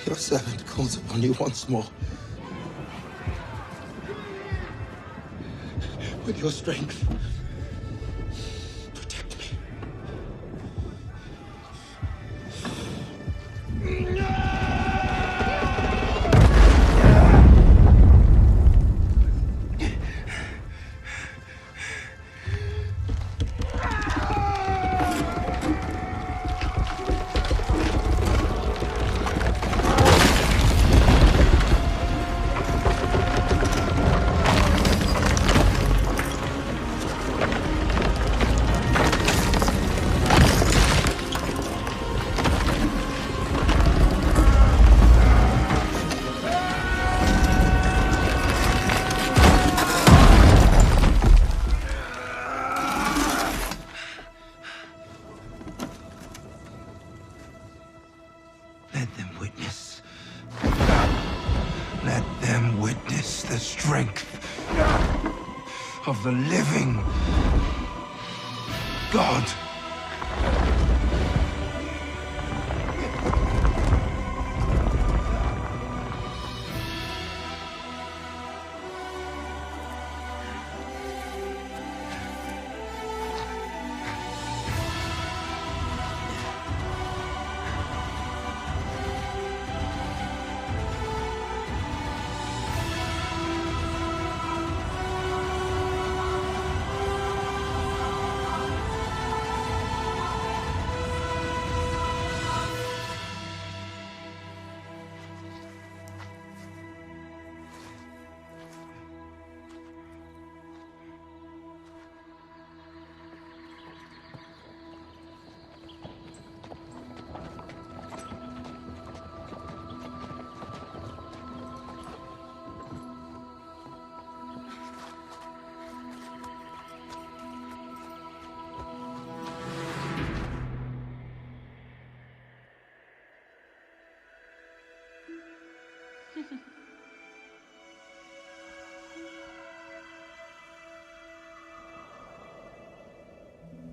your servant calls upon you once more. With your strength, protect me. No! Let them witness. Let them witness the strength of the living God.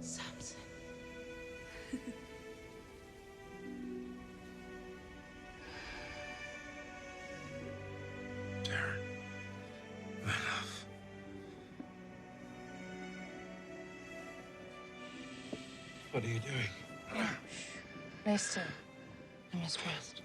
Samson. Darren, my love. What are you doing? Lay still. I must rest.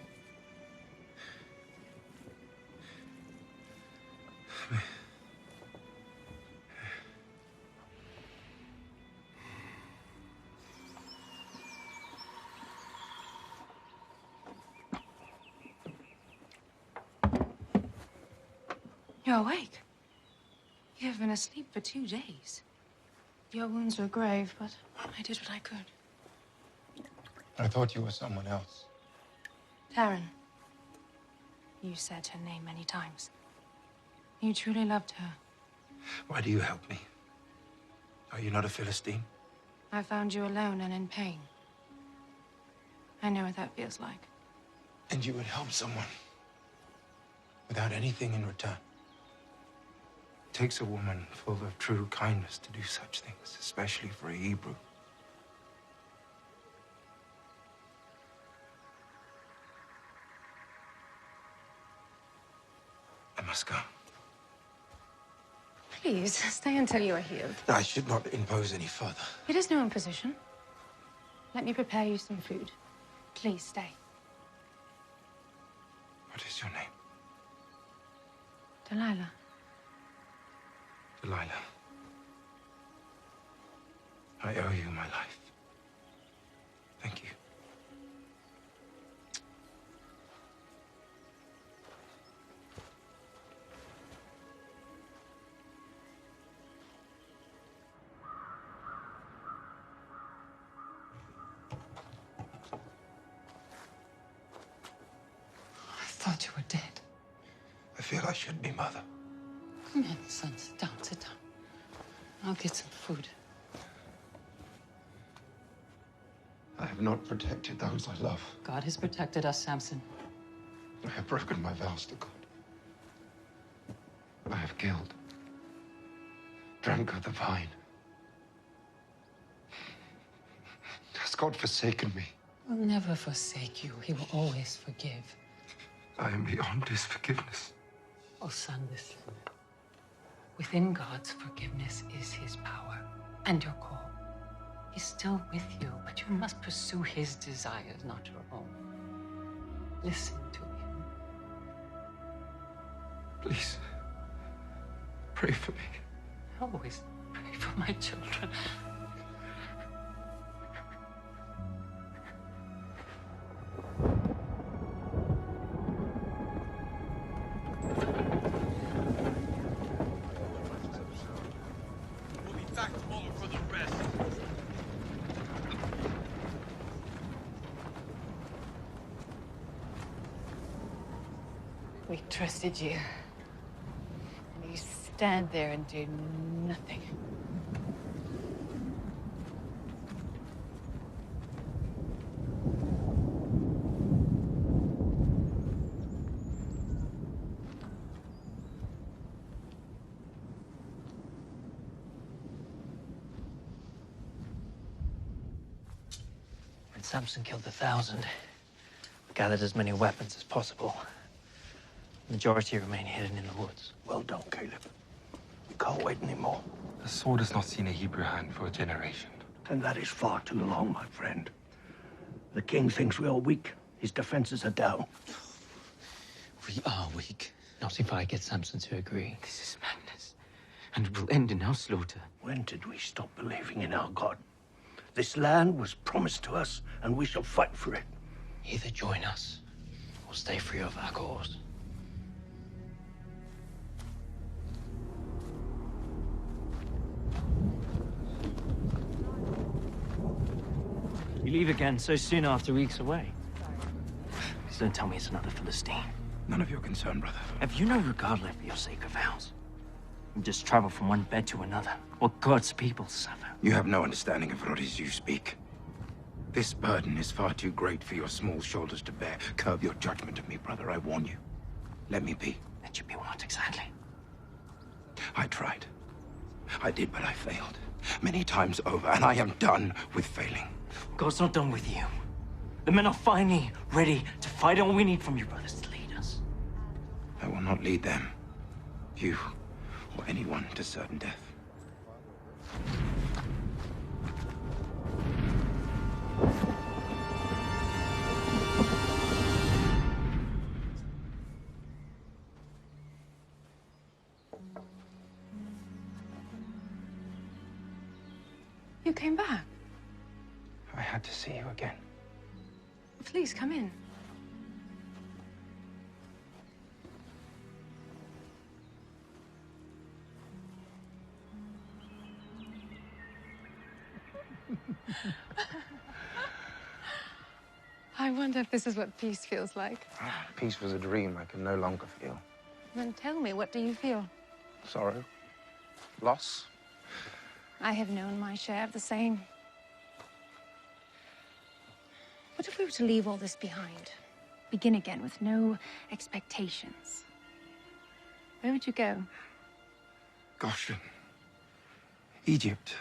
You're awake. You have been asleep for 2 days. Your wounds were grave, but I did what I could. I thought you were someone else. Taryn. You said her name many times. You truly loved her. Why do you help me? Are you not a Philistine? I found you alone and in pain. I know what that feels like. And you would help someone without anything in return. It takes a woman full of true kindness to do such things, especially for a Hebrew. I must go. Please, stay until you are healed. I should not impose any further. It is no imposition. Let me prepare you some food. Please, stay. What is your name? Delilah. Delilah. I owe you my life. Thank you. I thought you were dead. I feel I should be, Mother. Come in, son. Sit down, sit down. I'll get some food. I have not protected those I love. God has protected us, Samson. I have broken my vows to God. I have killed, drank of the vine. Has God forsaken me? He will never forsake you. He will always forgive. I am beyond his forgiveness. Oh, son, listen. Within God's forgiveness is his power and your call. He's still with you, but you must pursue his desires, not your own. Listen to him. Please, pray for me. Always pray for my children. We'll be back tomorrow for the rest. We trusted you. And you stand there and do nothing. Samson killed 1,000. Gathered as many weapons as possible. The majority remain hidden in the woods. Well done, Caleb. You can't wait anymore. The sword has not seen a Hebrew hand for a generation. And that is far too long, my friend. The king thinks we are weak. His defenses are down. We are weak. Not if I get Samson to agree. This is madness. And it will end in our slaughter. When did we stop believing in our God? This land was promised to us, and we shall fight for it. Either join us, or stay free of our cause. You leave again so soon after weeks away. Please don't tell me it's another Philistine. None of your concern, brother. Have you no regard left for your sacred vows? You just travel from one bed to another, while God's people suffer. You have no understanding of what it is you speak. This burden is far too great for your small shoulders to bear. Curb your judgment of me, brother, I warn you. Let me be. Let you be what exactly? I tried. I did, but I failed. Many times over, and I am done with failing. God's not done with you. The men are finally ready to fight. All we need from you brothers to lead us. I will not lead them, you, or anyone to certain death. You came back. I had to see you again. Please come in. I wonder if this is what peace feels like. Peace was a dream I can no longer feel. Then tell me, what do you feel? Sorrow. Loss. I have known my share of the same. What if we were to leave all this behind? Begin again with no expectations. Where would you go? Goshen. Egypt.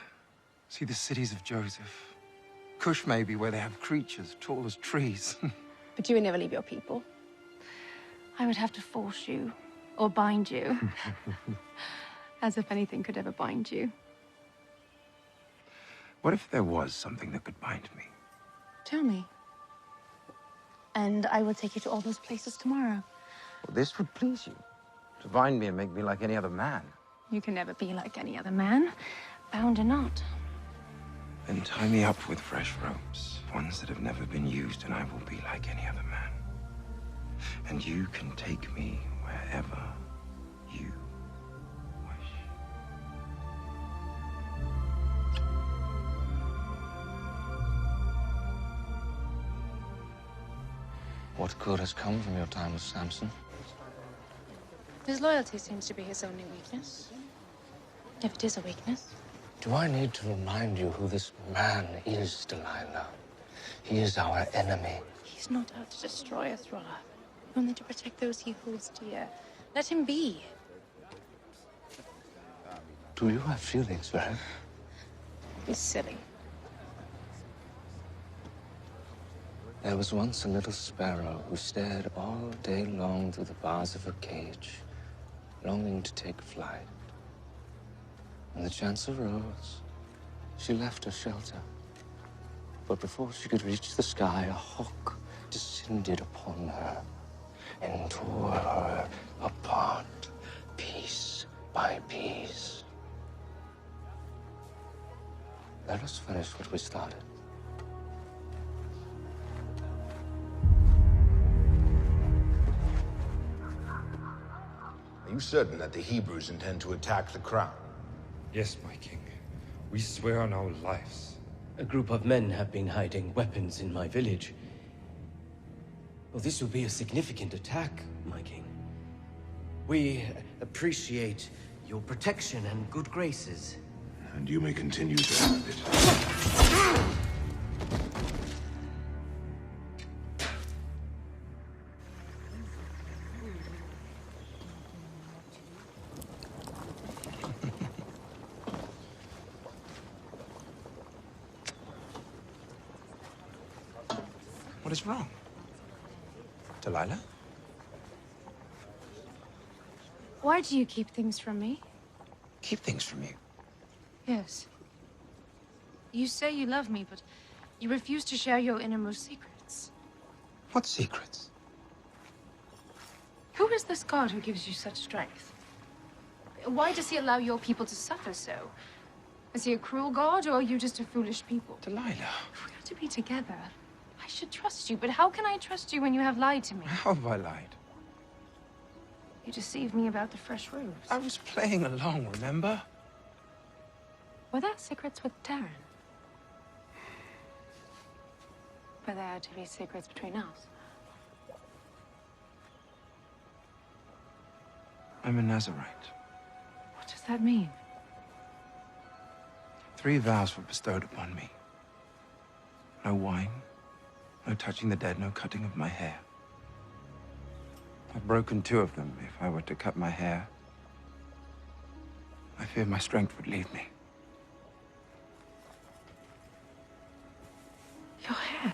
See the cities of Joseph. Cush, maybe, where they have creatures tall as trees. But you would never leave your people. I would have to force you, or bind you. As if anything could ever bind you. What if there was something that could bind me? Tell me. And I will take you to all those places tomorrow. Well, this would please you. To bind me and make me like any other man. You can never be like any other man, bound or not. Then tie me up with fresh ropes, ones that have never been used, and I will be like any other man. And you can take me wherever you wish. What good has come from your time with Samson? His loyalty seems to be his only weakness. If it is a weakness. Do I need to remind you who this man is, Delilah? He is our enemy. He's not out to destroy us, Rolla. Only to protect those he holds dear. Let him be. Do you have feelings for him? He's silly. There was once a little sparrow who stared all day long through the bars of her cage, longing to take flight. When the chance arose, she left her shelter. But before she could reach the sky, a hawk descended upon her and tore her apart, piece by piece. Let us finish what we started. Are you certain that the Hebrews intend to attack the crown? Yes, my king. We swear on our lives. A group of men have been hiding weapons in my village. Well, this will be a significant attack, my king. We appreciate your protection and good graces. And you may continue to have it. is wrong? Delilah? Why do you keep things from me? Keep things from you? Yes. You say you love me, but you refuse to share your innermost secrets. What secrets? Who is this God who gives you such strength? Why does he allow your people to suffer so? Is he a cruel God, or are you just a foolish people? Delilah. If we are to be together, I should trust you, but how can I trust you when you have lied to me? How have I lied? You deceived me about the fresh robes. I was playing along, remember? Were there secrets with Darren? Were there to be secrets between us? I'm a Nazarite. What does that mean? 3 vows were bestowed upon me. No wine, no touching the dead, no cutting of my hair. I've broken 2 of them. If I were to cut my hair, I fear my strength would leave me. Your hair?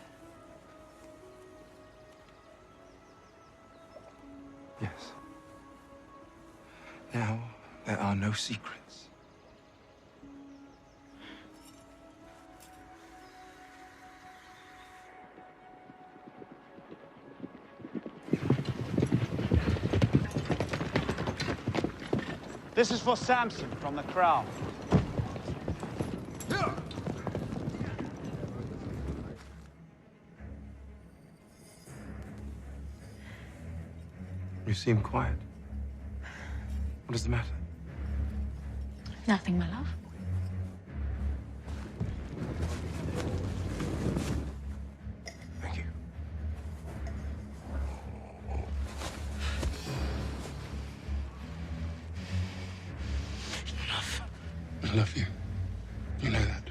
Yes. Now, there are no secrets. This is for Samson from the crown. You seem quiet. What is the matter? Nothing, my love. Thank you. I love you. You know that.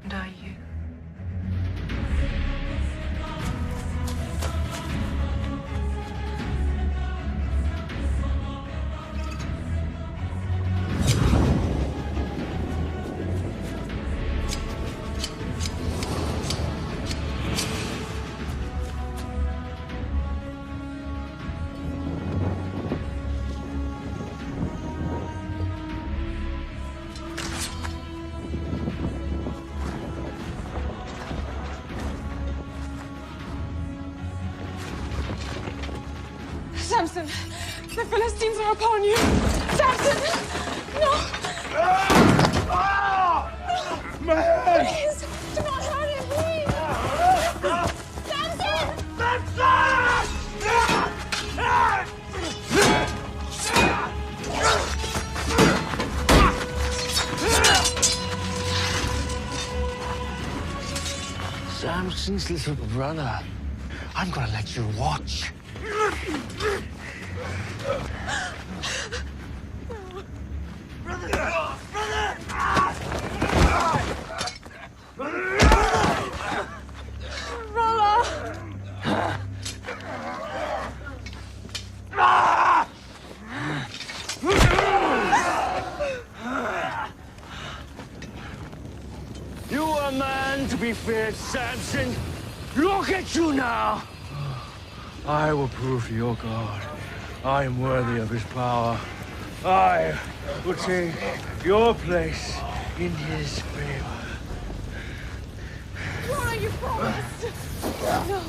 And are you? Samson, the Philistines are upon you. Samson, no. My head! Please, do not hurt him, please. Samson! Samson's little brother. I'm gonna let you watch. You are a man to be feared, Samson. Look at you now. I will prove to your God I am worthy of his power. I will take your place in his favor. What you promised? No.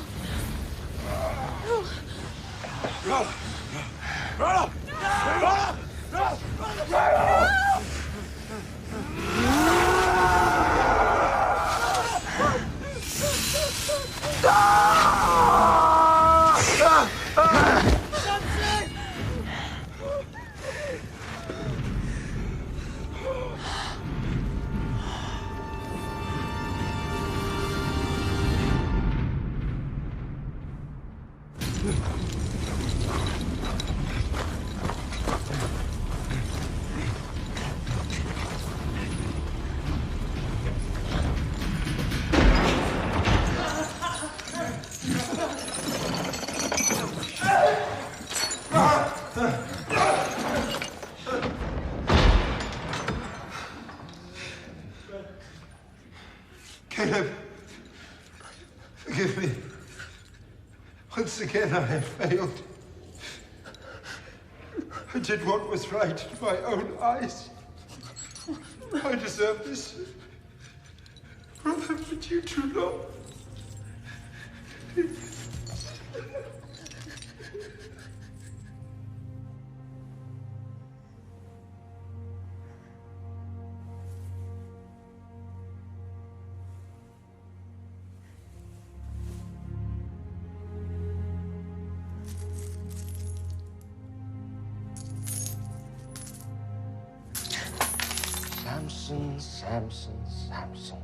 Caleb, forgive me. Once again, I have failed. I did what was right in my own eyes. I deserve this. Brother, but you do not. Samson, Samson, Samson.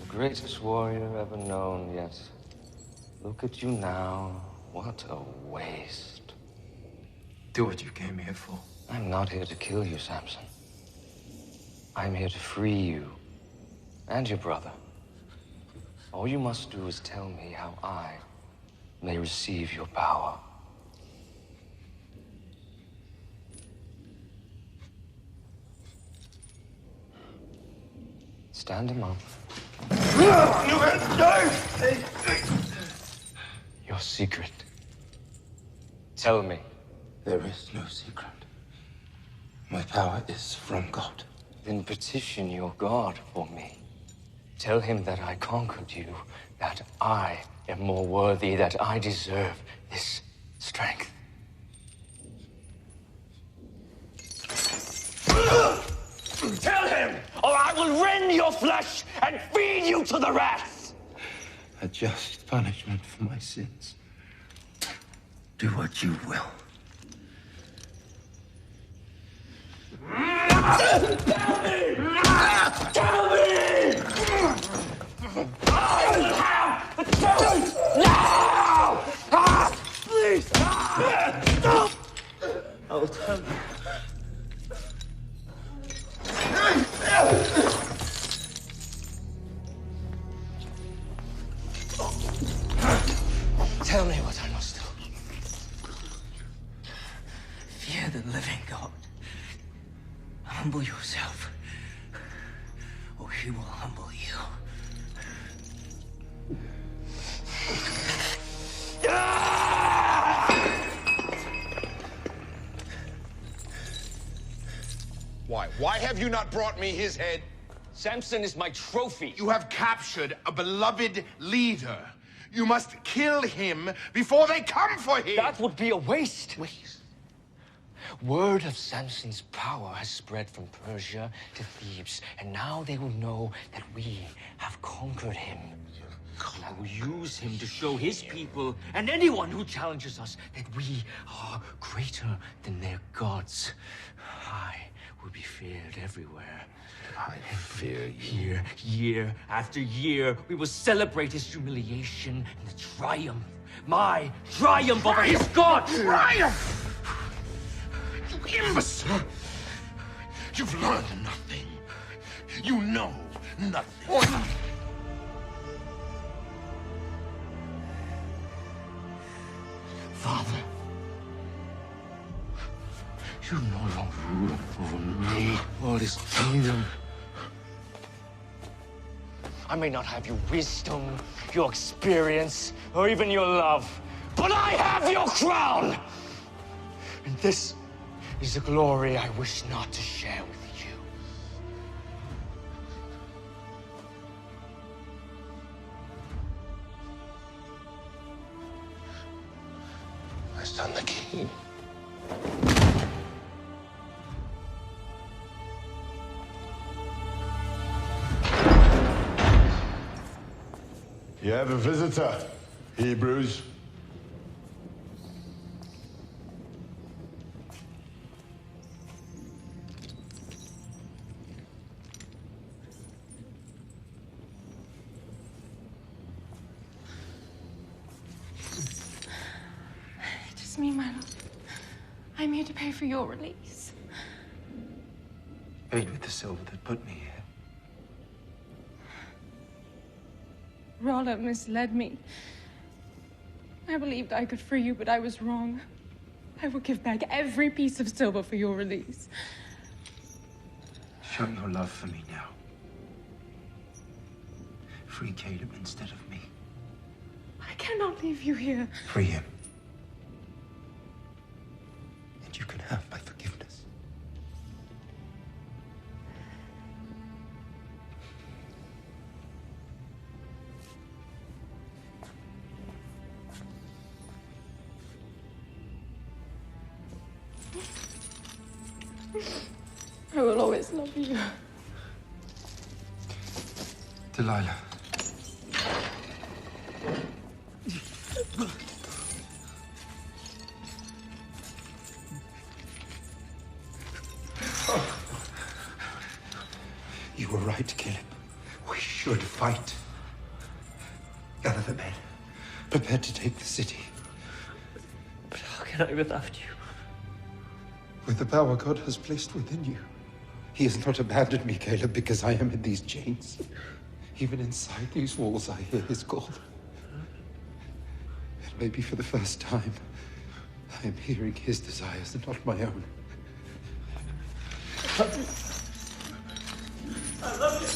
The greatest warrior ever known, yet look at you now. What a waste. Do what you came here for. I'm not here to kill you, Samson. I'm here to free you and your brother. All you must do is tell me how I may receive your power. Stand him up. Your secret. Tell me. There is no secret. My power is from God. Then petition your God for me. Tell him that I conquered you, that I am more worthy, that I deserve this strength. Tell him, or I will rend your flesh and feed you to the rats! A just punishment for my sins. Do what you will. Tell me! Tell me! I will have the truth now! Please! Stop! I'll tell you. Tell me what I must do. Fear the living God. Humble yourself, or he will humble you. Why? Why have you not brought me his head? Samson is my trophy. You have captured a beloved leader. You must kill him before they come for him. That would be a waste. Waste? Word of Samson's power has spread from Persia to Thebes, and now they will know that we have conquered him. I will use him to show his people and anyone who challenges us that we are greater than their gods. I will be feared everywhere. I fear you. Year after year, we will celebrate his humiliation and the triumph. My triumph over his god! Triumph! You imbecile! You've learned nothing. You know nothing. Father, you no longer rule over me or this kingdom. I may not have your wisdom, your experience, or even your love, but I have your crown! And this is a glory I wish not to share with you. My son, the king. You have a visitor, Hebrews. It is me, my lord. I'm here to pay for your release. Paid with the silver that put me here. Rolla misled me. I believed I could free you, but I was wrong. I will give back every piece of silver for your release. Show your love for me now. free Caleb instead of me. I cannot leave you here. Free him. And you can have my forgiveness. I will always love you. Delilah. You were right, Caleb. We should fight. Gather the men. Prepare to take the city. But how can I without you? With the power God has placed within you. He has not abandoned me, Caleb, because I am in these chains. Even inside these walls, I hear his call. And maybe for the first time, I am hearing his desires and not my own. I love you.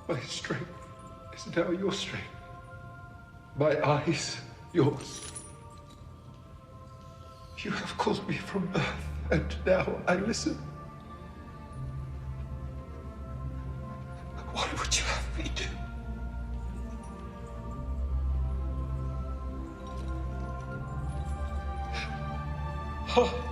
My strength is now your strength. My eyes, yours. You have called me from birth, and now I listen. What would you have me do? Oh.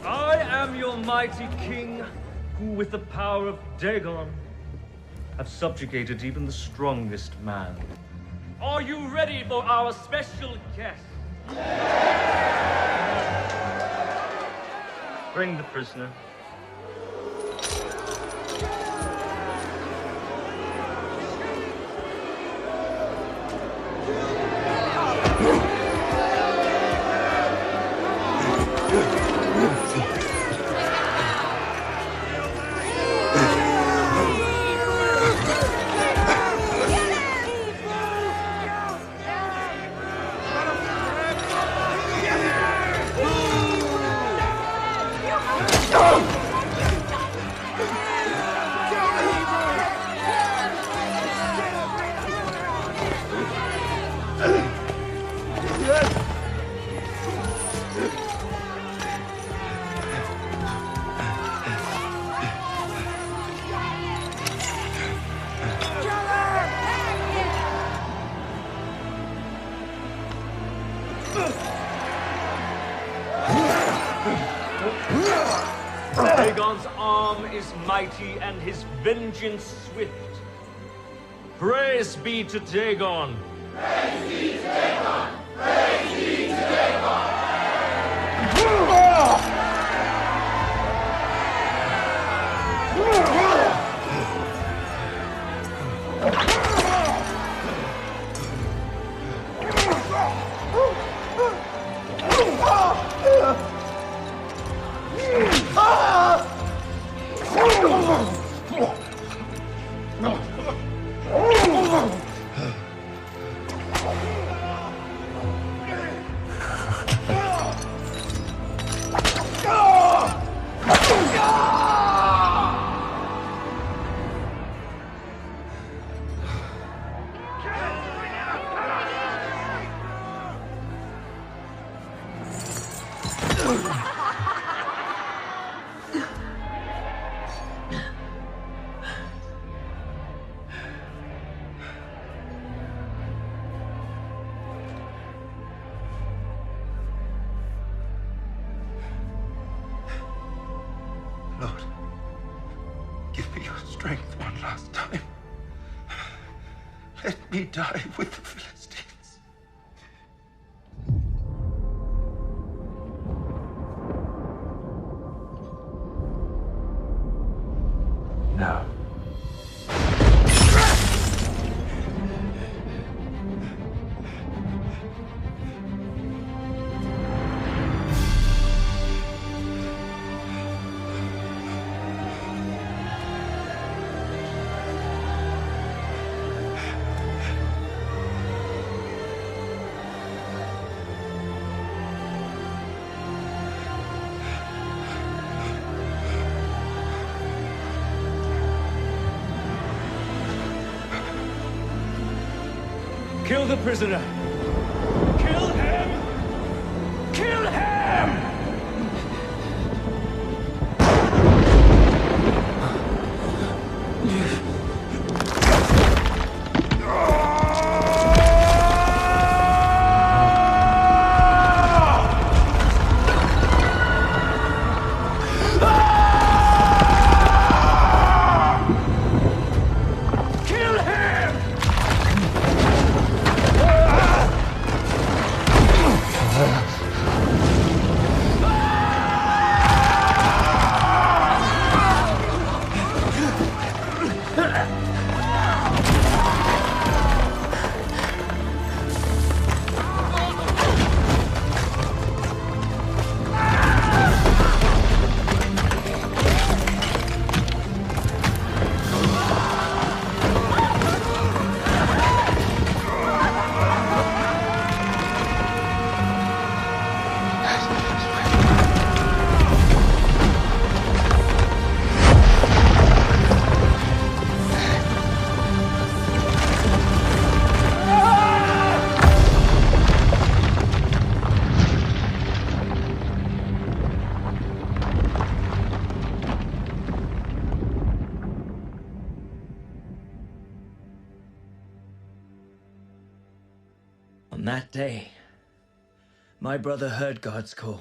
I am your mighty king, who with the power of Dagon have subjugated even the strongest man. Are you ready for our special guest? Bring the prisoner. Dagon's arm is mighty and his vengeance swift. Praise be to Dagon. Praise be to Dagon. Praise be to Dagon. Lord, give me your strength one last time. Let me die with the Philistines. Kill the prisoner! Kill him! Kill him! On that day, my brother heard God's call.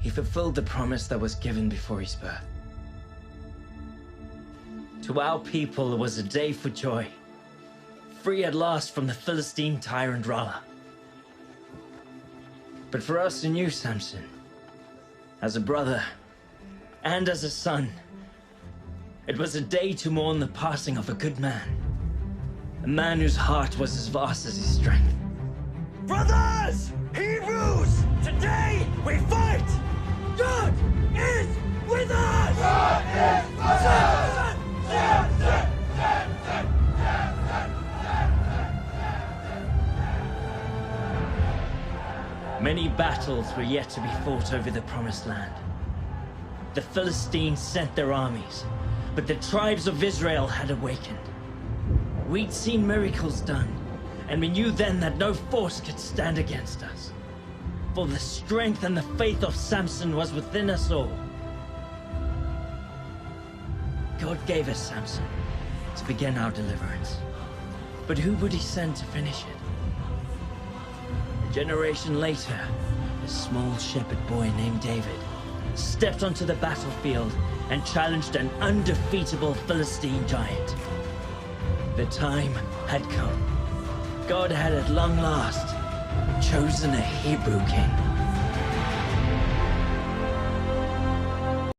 He fulfilled the promise that was given before his birth. To our people, it was a day for joy, free at last from the Philistine tyrant Rala. But for us who knew Samson, as a brother and as a son, it was a day to mourn the passing of a good man. A man whose heart was as vast as his strength. Brothers! Hebrews! Today we fight! God is with us! God is with us! Samson! Samson! Many battles were yet to be fought over the Promised Land. The Philistines sent their armies, but the tribes of Israel had awakened. We'd seen miracles done, and we knew then that no force could stand against us. For the strength and the faith of Samson was within us all. God gave us Samson to begin our deliverance. But who would he send to finish it? A generation later, a small shepherd boy named David stepped onto the battlefield and challenged an undefeatable Philistine giant. The time had come. God had at long last chosen a Hebrew king.